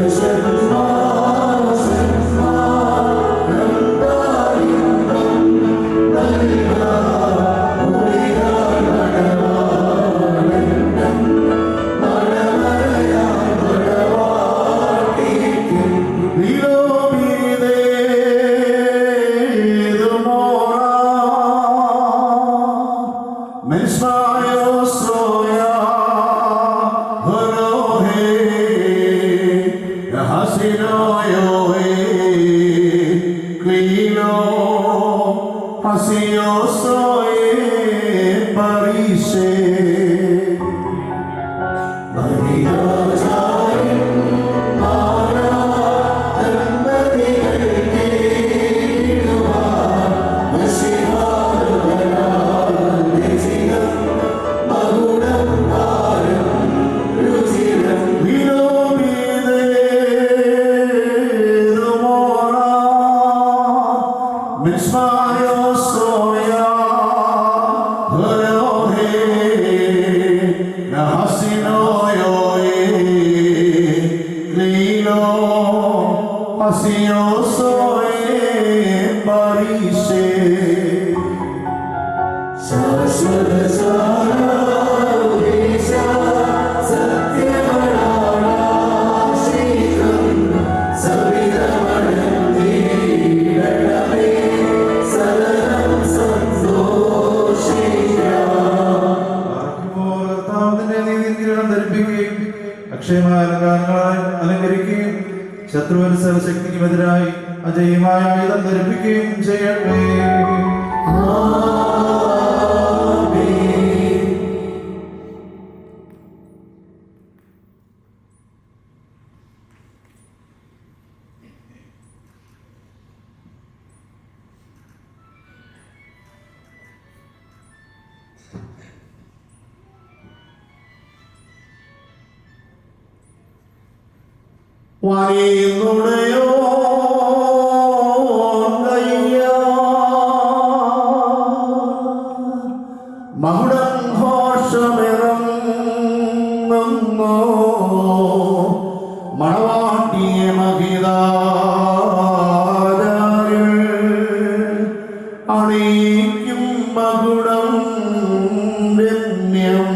അക്ഷയമായ അലങ്കാരങ്ങളാൽ അലങ്കരിക്കുകയും ശത്രുവിന് സർവശക്തിക്കുമെതിരായി അജയ്യമായ ആയുധം ധരിപ്പിക്കുകയും ചെയ്യട്ടെ. വാനിന്നുടയോ മകുടം ഘോഷമിറങ്ങുന്നു മണവാട്ടിയെ മഹിതാചാര്യൻ അണിയിക്കും മകുടം രമ്യം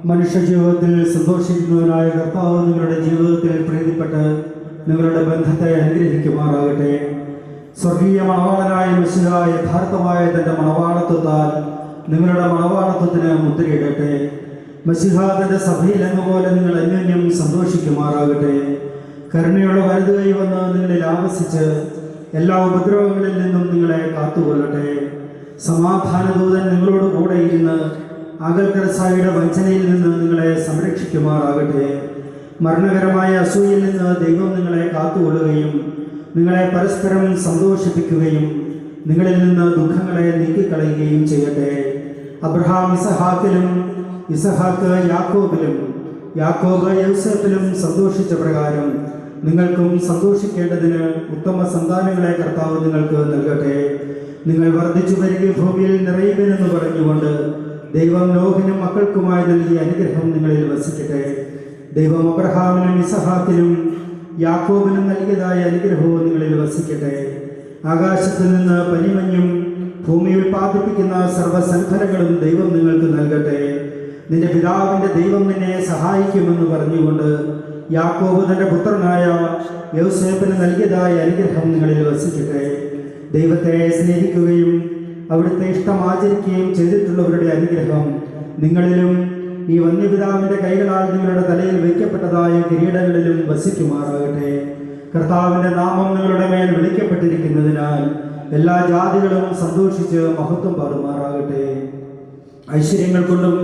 മനുഷ്യജീവിതത്തിൽ സന്തോഷിക്കുന്നവനായ കർത്താവ് നിങ്ങളുടെ ജീവിതത്തിൽ പ്രീതിപ്പെട്ട് നിങ്ങളുടെ ബന്ധത്തെ അനുഗ്രഹിക്കുമാറാകട്ടെ. സ്വർഗീയ മണവാളനായ മിശിഹ യഥാർത്ഥമായ തൻ്റെ മണവാളത്വത്താൽ നിങ്ങളുടെ മണവാളത്വത്തിന് മുദ്രയിടട്ടെ. മിശിഹ തൻ്റെ സഭയിൽ എന്നപോലെ നിങ്ങൾ അന്യോന്യം സന്തോഷിക്കുമാറാകട്ടെ. കരുണയുള്ള വലതു കൈ വന്ന് നിങ്ങളിൽ ആവസിച്ച് എല്ലാ ഉപദ്രവങ്ങളിൽ നിന്നും നിങ്ങളെ കാത്തുകൊള്ളട്ടെ. സമാധാനദൂതൻ നിങ്ങളോട് കൂടെ ഇരുന്ന് ആകൽക്കരസായിയുടെ വഞ്ചനയിൽ നിന്ന് നിങ്ങളെ സംരക്ഷിക്കുമാറാകട്ടെ. മരണകരമായ അസൂയയിൽ നിന്ന് ദൈവം നിങ്ങളെ കാത്തുകൊള്ളുകയും നിങ്ങളെ പരസ്പരം സന്തോഷിപ്പിക്കുകയും നിങ്ങളിൽ നിന്ന് ദുഃഖങ്ങളെ നീക്കിക്കളയുകയും ചെയ്യട്ടെ. അബ്രഹാം ഇസഹാക്കിലും, ഇസഹാക്ക് യാക്കോബിലും, യാക്കോബ് യൗസേപ്പിലും സന്തോഷിച്ച പ്രകാരം നിങ്ങൾക്കും സന്തോഷിക്കേണ്ടതിന് ഉത്തമ സന്താനങ്ങളെ കർത്താവ് നിങ്ങൾക്ക് നൽകട്ടെ. നിങ്ങൾ വർദ്ധിച്ചു വരികയും ഭൂമിയിൽ നിറയുമെന്ന് പറഞ്ഞുകൊണ്ട് ദൈവം നോഹിനും മക്കൾക്കുമായി നൽകിയ അനുഗ്രഹം നിങ്ങളിൽ വസിക്കട്ടെ. ദൈവം അബ്രഹാമിനും ഇസഹാക്കിനും യാക്കോബിനും നൽകിയതായ അനുഗ്രഹവും നിങ്ങളിൽ വസിക്കട്ടെ. ആകാശത്ത് നിന്ന് പനിമഞ്ഞും ഭൂമി ഉൽപ്പാദിപ്പിക്കുന്ന സർവ്വസൽഫലങ്ങളും ദൈവം നിങ്ങൾക്ക് നൽകട്ടെ. നിന്റെ പിതാവിൻ്റെ ദൈവം നിന്നെ സഹായിക്കുമെന്ന് പറഞ്ഞുകൊണ്ട് യാക്കോബ് തൻ്റെ പുത്രനായ യൗസേപ്പിന് നൽകിയതായ അനുഗ്രഹം നിങ്ങളിൽ വസിക്കട്ടെ. ദൈവത്തെ സ്നേഹിക്കുകയും അവിടുത്തെ ഇഷ്ടം ആചരിക്കുകയും ചെയ്തിട്ടുള്ളവരുടെ അനുഗ്രഹം നിങ്ങളിലും ഈ വന്യപിതാവിൻ്റെ കൈകളാൽ നിങ്ങളുടെ തലയിൽ വയ്ക്കപ്പെട്ടതായ കിരീടങ്ങളിലും വസിക്കുമാറാകട്ടെ. കർത്താവിൻ്റെ നാമം നിങ്ങളുടെ മേൽ വിളിക്കപ്പെട്ടിരിക്കുന്നതിനാൽ എല്ലാ ജാതികളും സന്തോഷിച്ച് മഹത്വം പാടുമാറാകട്ടെ. ഐശ്വര്യങ്ങൾ കൊണ്ടും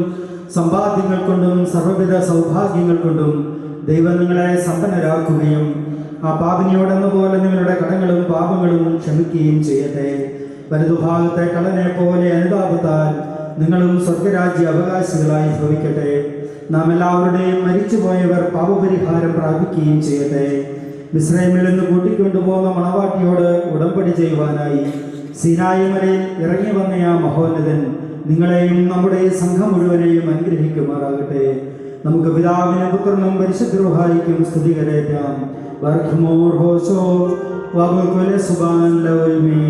സമ്പാദ്യങ്ങൾ കൊണ്ടും സർവ്വവിധ സൗഭാഗ്യങ്ങൾ കൊണ്ടും ദൈവം നിങ്ങളെ സമ്പന്നരാക്കുകയും ആ പാപിനിയോടെന്ന പോലെ നിങ്ങളുടെ കടങ്ങളും പാപങ്ങളും ക്ഷമിക്കുകയും ചെയ്യട്ടെ. വലതുഭാഗത്തെ കള്ളനെ പോലെ അനുതാപത്താൽ നിങ്ങളും സ്വർഗരാജ്യ അവകാശികളായി ഭവിക്കട്ടെ. നാം എല്ലാവരുടെയും മരിച്ചുപോയവർ പാപപരിഹാരം പ്രാപിക്കുകയും ചെയ്യട്ടെ. മിസ്രൈമിൽ നിന്ന് കൂട്ടിക്കൊണ്ടുപോകുന്ന മണവാട്ടിയോട് ഉടമ്പടി ചെയ്യുവാനായി സീനായി മലയിൽ ഇറങ്ങി വന്ന ആ മഹോന്നതൻ നിങ്ങളെയും നമ്മുടെ സംഘം മുഴുവനെയും അനുഗ്രഹിക്കുമാറാകട്ടെ. നമുക്ക് പിതാവിനും പുത്രനും പരിശുദ്ധ റൂഹായിക്കും സ്തുതി കരേറ്റാം. ബർഖ്മോർ ഹോശോ വബുകുല സുബാൻ ലൗൽമീ.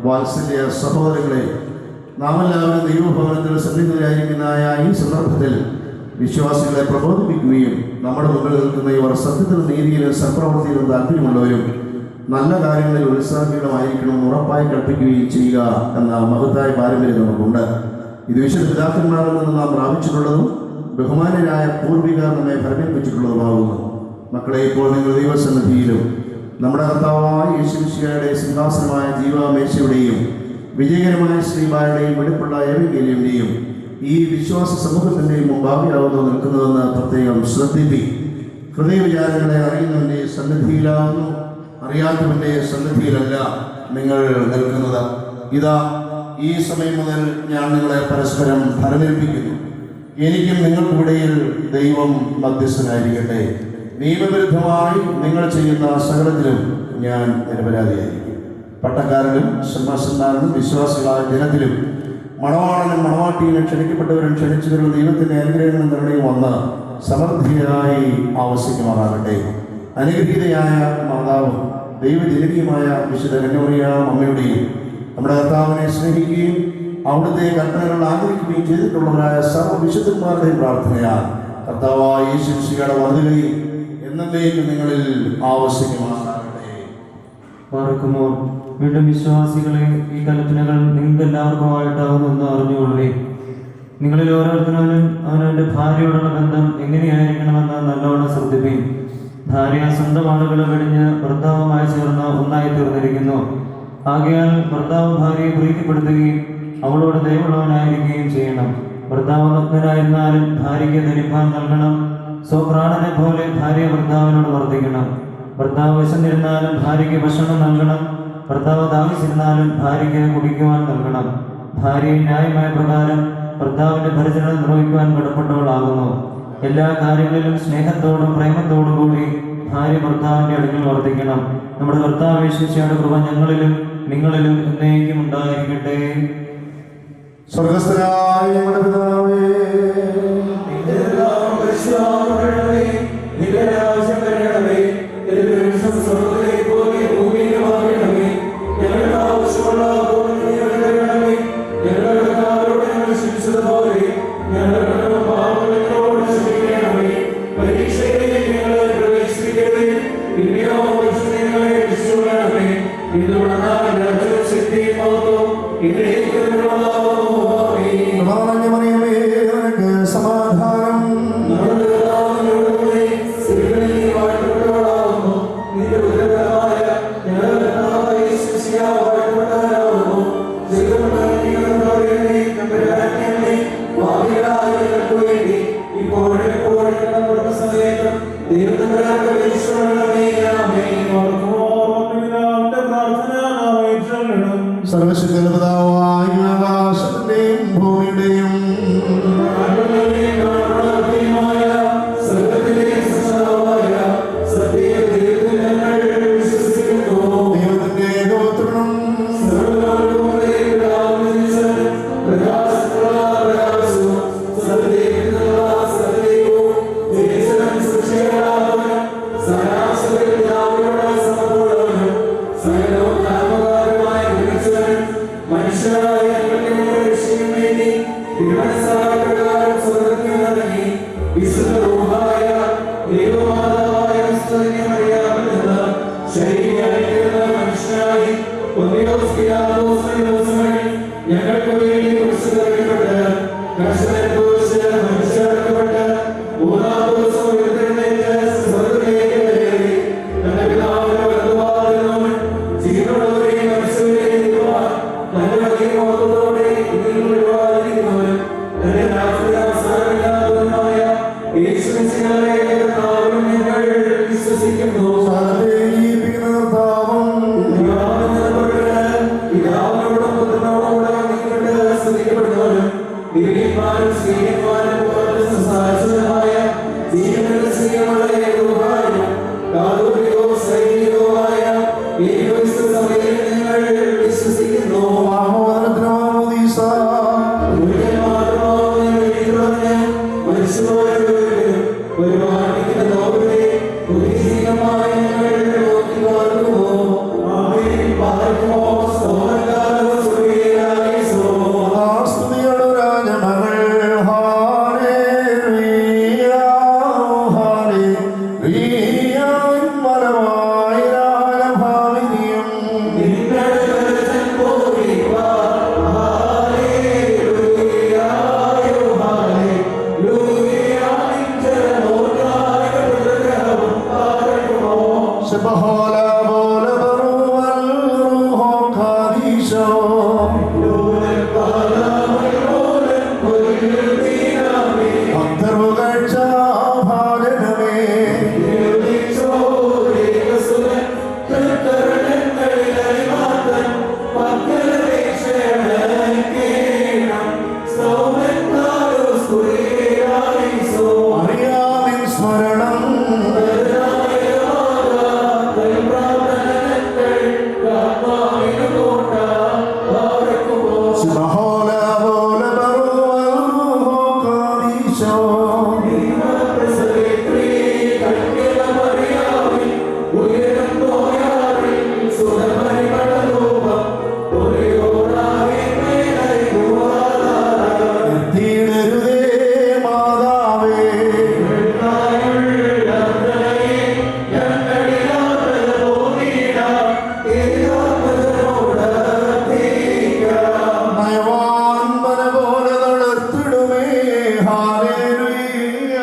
വാത്സല്യ സഹോദരങ്ങളെ, നാം എല്ലാവരും ദൈവഭവനത്തിൽ സന്നിഹിതരായിരിക്കുന്ന ഈ സന്ദർഭത്തിൽ വിശ്വാസികളെ പ്രബോധിപ്പിക്കുകയും നമ്മുടെ മുമ്പിൽ നിൽക്കുന്ന ഇവർ സത്യത്തിലും നീതിയിലും സൽപ്രവൃത്തിയിലും താല്പര്യമുള്ളവരും നല്ല കാര്യങ്ങളിൽ ഉത്സാഹികളായിരിക്കണമെന്ന് ഉറപ്പായി കൽപ്പിക്കുകയും ചെയ്യുക എന്ന മഹത്തായ പാരമ്പര്യം നമുക്കുണ്ട്. ഇത് വിശുദ്ധ പിതാക്കന്മാരിൽ നിന്ന് നാം പ്രാപിച്ചിട്ടുള്ളതും ബഹുമാനരായ പൂർവികർ നമ്മെ ഫലമേൽപ്പിച്ചിട്ടുള്ളതുമാകുന്നു. മക്കളെ, ഇപ്പോൾ നിങ്ങൾ ദൈവസന്നിധിയിലും നമ്മുടെ കർത്താവായ യേശുമിശിഹായുടെ സിംഹാസനമായ ജീവമേശയുടെയും വിജയകരമായ ശ്രീബായുടെയും വെളിപ്പുള്ള ഏവങ്കേലിന്റെയും ഈ വിശ്വാസ സമൂഹത്തിൻ്റെയും മുമ്പാകെയാവുന്നു നിൽക്കുന്നതെന്ന് പ്രത്യേകം ശ്രദ്ധിപ്പി. ഹൃദയവിചാരങ്ങളെ അറിയുന്നവൻ്റെ സന്നിധിയിലാവുന്നു, അറിയാത്തവൻ്റെ സന്നിധിയിലല്ല നിങ്ങൾ നിൽക്കുന്നത്. ഇതാ, ഈ സമയം മുതൽ ഞാൻ നിങ്ങളെ പരസ്പരം ഫലമേൽപ്പിക്കുന്നു. എനിക്കും നിങ്ങൾക്കിടയിൽ ദൈവം മധ്യസ്ഥനായിരിക്കട്ടെ. നിയമവിരുദ്ധമായി നിങ്ങൾ ചെയ്യുന്ന സകലത്തിലും ഞാൻ നിരപരാധിയായിരിക്കും. പട്ടക്കാരനും സിംഹാസനാരനും വിശ്വാസികളായ ജനത്തിലും മണവാളനും മണവാട്ടിയിലും ക്ഷണിക്കപ്പെട്ടവരും ക്ഷണിച്ചവരും ദൈവത്തിൻ്റെ അനുഗ്രഹങ്ങളും നിർണയം വന്ന് സമൃദ്ധിയായി ആവശ്യിക്കുമാറാകട്ടെ. അനുഗ്രഹീതയായ മാതാവും ദൈവജനകീയമായ വിശുദ്ധ കന്യകമറിയ അമ്മയുടെയും നമ്മുടെ കർത്താവിനെ സ്നേഹിക്കുകയും അവിടുത്തെ കൽപ്പനകൾ ആദരിക്കുകയും ചെയ്തിട്ടുള്ളവരായ സർവ്വവിശുദ്ധന്മാരുടെയും പ്രാർത്ഥനയാൽ കർത്താവായ യേശുമിശിഹായുടെ വന്ദനയും എന്നേക്കും നിങ്ങളിൽ ആവശ്യമാകട്ടെ. പാർക്കുമോർ വീണ്ടും വിശ്വാസികളെ, ഈ കൽപ്പനകൾ നിങ്ങൾക്ക് എല്ലാവർക്കുമായിട്ടാകുമെന്ന് അറിഞ്ഞുകൊള്ളേ. നിങ്ങളിൽ ഓരോരുത്തരും അവനവൻ്റെ ഭാര്യയോടുള്ള ബന്ധം എങ്ങനെയായിരിക്കണമെന്ന് നല്ലോണം ശ്രദ്ധിപ്പീൻ. ഭാര്യ സ്വന്തം ആളുകളെ വെടിഞ്ഞ് ഭർത്താവുമായി ചേർന്ന് ഒന്നായി തീർന്നിരിക്കുന്നു. ആകയാൽ ഭർത്താവ് ഭാര്യയെ പ്രീതിപ്പെടുത്തുകയും അവളോട് ദയവുള്ളവനായിരിക്കുകയും ചെയ്യണം. ഭർത്താവ് നഗ്നനായിരുന്നാലും ഭാര്യയ്ക്ക് ധരിപ്പാൻ നൽകണം. സ്വപ്രാണനെ പോലെ ഭാര്യ ഭർത്താവിനോട് വർദ്ധിക്കണം. ഭർത്താവ് വിശന്നിരുന്നാലും ഭാര്യയ്ക്ക് ഭക്ഷണം നൽകണം. ഭർത്താവ് ദാഹിച്ചിരുന്നാലും ഭാര്യയ്ക്ക് കുടിക്കുവാൻ നൽകണം. ഭാര്യ ന്യായമായ പ്രകാരം ഭർത്താവിന്റെ പരിചരണം നിർവഹിക്കുവാൻ കടപ്പെട്ടവളാകുന്നു. എല്ലാ കാര്യങ്ങളിലും സ്നേഹത്തോടും പ്രേമത്തോടും കൂടി ഭാര്യ ഭർത്താവിന്റെ അടുക്കൽ വർദ്ധിക്കണം. നമ്മുടെ കർത്താവ് യേശുമിശിഹായുടെ കൃപ ഞങ്ങളിലും നിങ്ങളിലും എന്നേക്കും ഉണ്ടായിരിക്കട്ടെ. സ്വർഗസ്ഥനായ ഞങ്ങളുടെ പിതാവേ, സമാധാനം. സർവശക്തനായ ആകാശത്തിന്റെയും ഭൂമിയുടെയും ദൈവത്തിന്റെ ഗോത്രം ഞങ്ങൾക്ക് വേണ്ടി സ്തുതികൾ അന്തർവകഴ്ച ഭാജനമേ അറിയാമിൻ സ്മരണം സുബഹോല ബോല ബറോ കാദീശോ തീടരുതേ മാതാവേ നയവാൻപന പോലെ തളർത്തിടുമേ ഹാലേലുയ്യ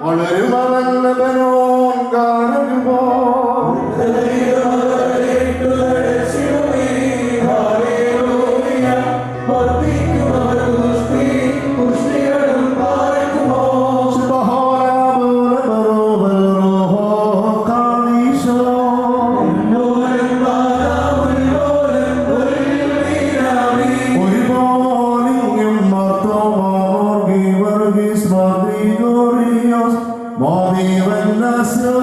വളരുമവൻ ലബനോൻ ഗാനരുപോ സുബഹോല ബോല ബറോ ബറോ കാദീശോ ഒരുപോലിംഗം മാർത്തോമാർഗി വർഗീസ് മാർഗ്രിഗോറിയോസ് മാറിവന്നസ്യോ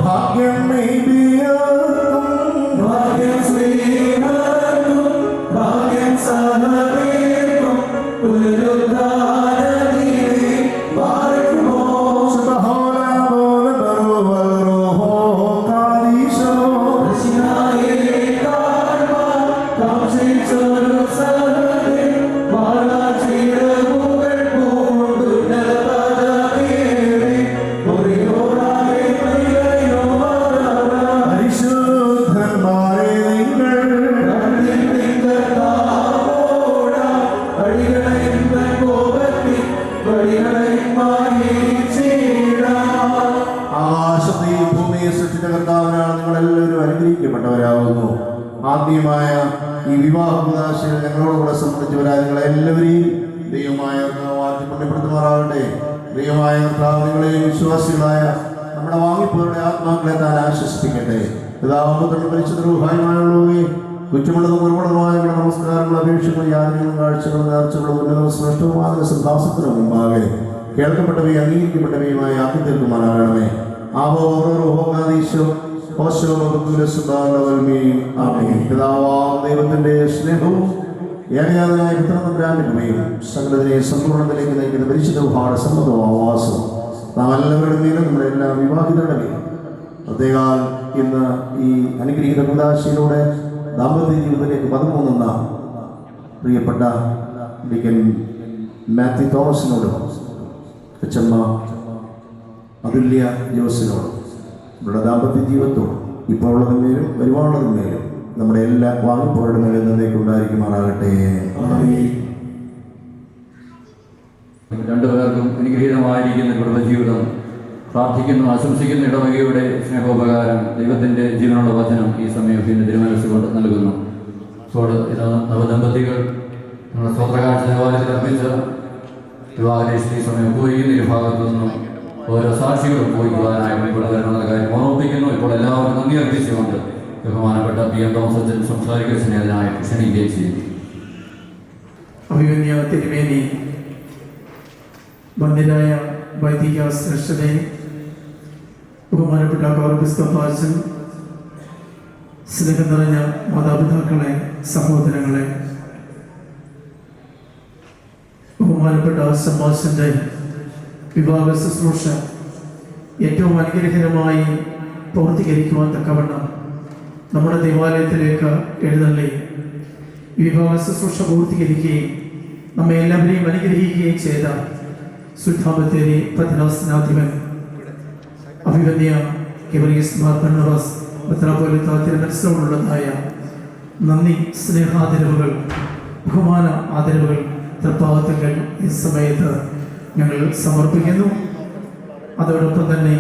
ഭാഗ്യം നെയ്തിയർക്കും സുബഹോല ബോല ബറോ ബറോ കാദീശോ പരിശുദ്ധന്മാരെ നിങ്ങൾ ആകാശത്തെയും ഭൂമിയെ സൃഷ്ടിച്ച കർത്താവിനാണ് നിങ്ങളെല്ലാവരും അനുഗ്രഹിക്കപ്പെട്ടവരാകുന്നു. ആത്മീയമായ ഈ വിവാഹ കൂദാശയിൽ ഞങ്ങളോടുകൂടെ സംബന്ധിച്ചവരായ നിങ്ങളെല്ലാവരെയും ദൈവമായ വാഴ്ത്തി പുണ്യപ്പെടുത്തുമാറാകട്ടെ. ദൈവമായ കർത്താവ് നിങ്ങളെയും വിശ്വാസികളായ നമ്മുടെ വാങ്ങിപ്പോരുടെ ആത്മാക്കളെ താൻ ആശ്വസിപ്പിക്കട്ടെ. പിതാവുപുത്രനും പരിശുദ്ധ റൂഹായുമായുള്ളവയെ കുറ്റമുള്ളതും കുറവുള്ളതുമായ നമസ്കാരങ്ങളും അപേക്ഷകളും യാതനകളും കാഴ്ചകളും നേർച്ചകളും ഉന്നതവും ശ്രേഷ്ഠവുമായ സിദ്ധാസത്തിനു മുമ്പാകെ കേൾക്കപ്പെട്ടവയും അംഗീകരിക്കപ്പെട്ടവയുമായ ആക്കി തീർക്കുമാറാകണമേ. പിതാവാം ദൈവത്തിന്റെ സ്നേഹവും ഏകജാതനായ പുത്രനമ്പുരാന്റെ കൃപയും സകലതിനെ സമ്പൂർണ്ണത്തിലേക്ക് നയിക്കുന്ന പരിശുദ്ധ സമ്മതവും ആവാസവും നാം എല്ലാവരുടെ മേലും നമ്മുടെ എല്ലാ വിവാഹിതരുടെ മേലും പ്രത്യേകാൽ ഇന്ന് ഈ അനുഗ്രഹീത കുദാശയിലൂടെ ദാമ്പത്യ ജീവിതത്തിലേക്ക് 13 പ്രിയപ്പെട്ട ഡിക്കൻ മാത്യു തോമസിനോടും അച്ചമ്മ അതുല്യ ജോസിനോടും നമ്മുടെ ദാമ്പത്യ ജീവിതത്തോടും ഇപ്പോൾ ഉള്ളതിന്മേലും വരുവാനുള്ളതിന്മേലും നമ്മുടെ എല്ലാ വാങ്ങിപ്പോരുടെ മേലും എന്നേക്കും ഉണ്ടായിരിക്കുമാറാകട്ടെ. രണ്ടുപേർക്കും അനുഗ്രഹീതമായിരിക്കുന്ന കുടുംബജീവിതം പ്രാർത്ഥിക്കുന്നു, ആശംസിക്കുന്ന ഇടവകയുടെ സ്നേഹോപകാരം ദൈവത്തിൻ്റെ ജീവനുള്ള വചനം ഈ സമയം പിന്നെ തിരുമനസ്സുകൊണ്ട് നൽകുന്നു. അപ്പോൾ ഇത് നവദമ്പതികൾ നമ്മുടെ സ്വത്രകാഴ്ച ദേവാലയത്തിൽ അർപ്പിച്ച വിവാഹദേശം ഈ സമയം ഉപയോഗിക്കുന്ന ഈ ഭാഗത്തു നിന്നും ഓരോ സാക്ഷികളും ഉപയോഗിക്കുവാനായി ഇവിടെ വരണമെന്ന കാര്യം ഓർമ്മിപ്പിക്കുന്നു. ഇപ്പോൾ എല്ലാവർക്കും നന്ദി അർപ്പിച്ചുകൊണ്ട് ബഹുമാനപ്പെട്ട PM തോമസ് അച്ഛൻ സംസാരിക്കുന്ന സ്നേഹത്തിനായി ക്ഷണിക്കുകയും ചെയ്യുന്നു. അഭിമന്യ തിരുമേനി, ബന്ധിരായ വൈദിക ശ്രേഷ്ഠനെ, ബഹുമാനപ്പെട്ട കൗറബിസ്തോപ്പാച്ചൻ, സ്നേഹം നിറഞ്ഞ മാതാപിതാക്കളെ, സഹോദരങ്ങളെ, ബഹുമാനപ്പെട്ട സമ്മാശന്റെ വിവാഹ ശുശ്രൂഷ ഏറ്റവും അനുഗ്രഹകരമായി പൂർത്തീകരിക്കുവാൻ തക്കവണ്ണം നമ്മുടെ ദേവാലയത്തിലേക്ക് എഴുന്നള്ളി വിവാഹ ശുശ്രൂഷ പൂർത്തീകരിക്കുകയും നമ്മെ എല്ലാവരെയും അനുഗ്രഹിക്കുകയും ചെയ്ത സുൽത്താബത്തേരി പതിനാസനാധിപൻ അഭിമന്യ കിവറീസ് മാർ ബർണബാസ് മെത്രാപ്പോലീത്ത തിരുമനസ്സിനോടുള്ളതായ നന്ദി, സ്നേഹാദരവുകൾ, ബഹുമാന ആദരവുകൾ തൃപ്പാദങ്ങൾ ഈ സമയത്ത് ഞങ്ങൾ സമർപ്പിക്കുന്നു. അതോടൊപ്പം തന്നെ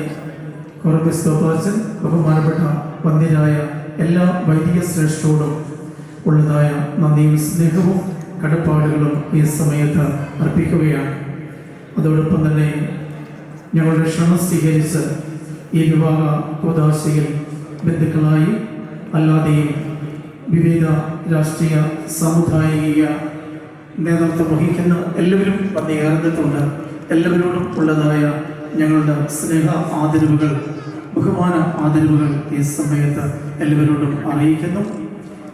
കോർപ്പിസ്തോപ്പാച്ചൻ ബഹുമാനപ്പെട്ട വന്ധ്യരായ എല്ലാ വൈദിക ശ്രേഷ്ഠരോടും ഉള്ളതായ നന്ദിയും സ്നേഹവും കടപ്പാടുകളും ഈ സമയത്ത് അർപ്പിക്കുകയാണ്. അതോടൊപ്പം തന്നെ ഞങ്ങളുടെ ക്ഷണം സ്വീകരിച്ച് ഈ വിവാഹ കൂദാശയിൽ ബന്ധുക്കളായി അല്ലാതെയും വിവിധ രാഷ്ട്രീയ സാമുദായിക നേതൃത്വം വഹിക്കുന്ന എല്ലാവരും വന്നേർന്നിട്ടുണ്ട്. എല്ലാവരോടും ഉള്ളതായ ഞങ്ങളുടെ സ്നേഹ ആദരവുകൾ, ബഹുമാന ആദരവുകൾ ഈ സമയത്ത് എല്ലാവരോടും അറിയിക്കുന്നു.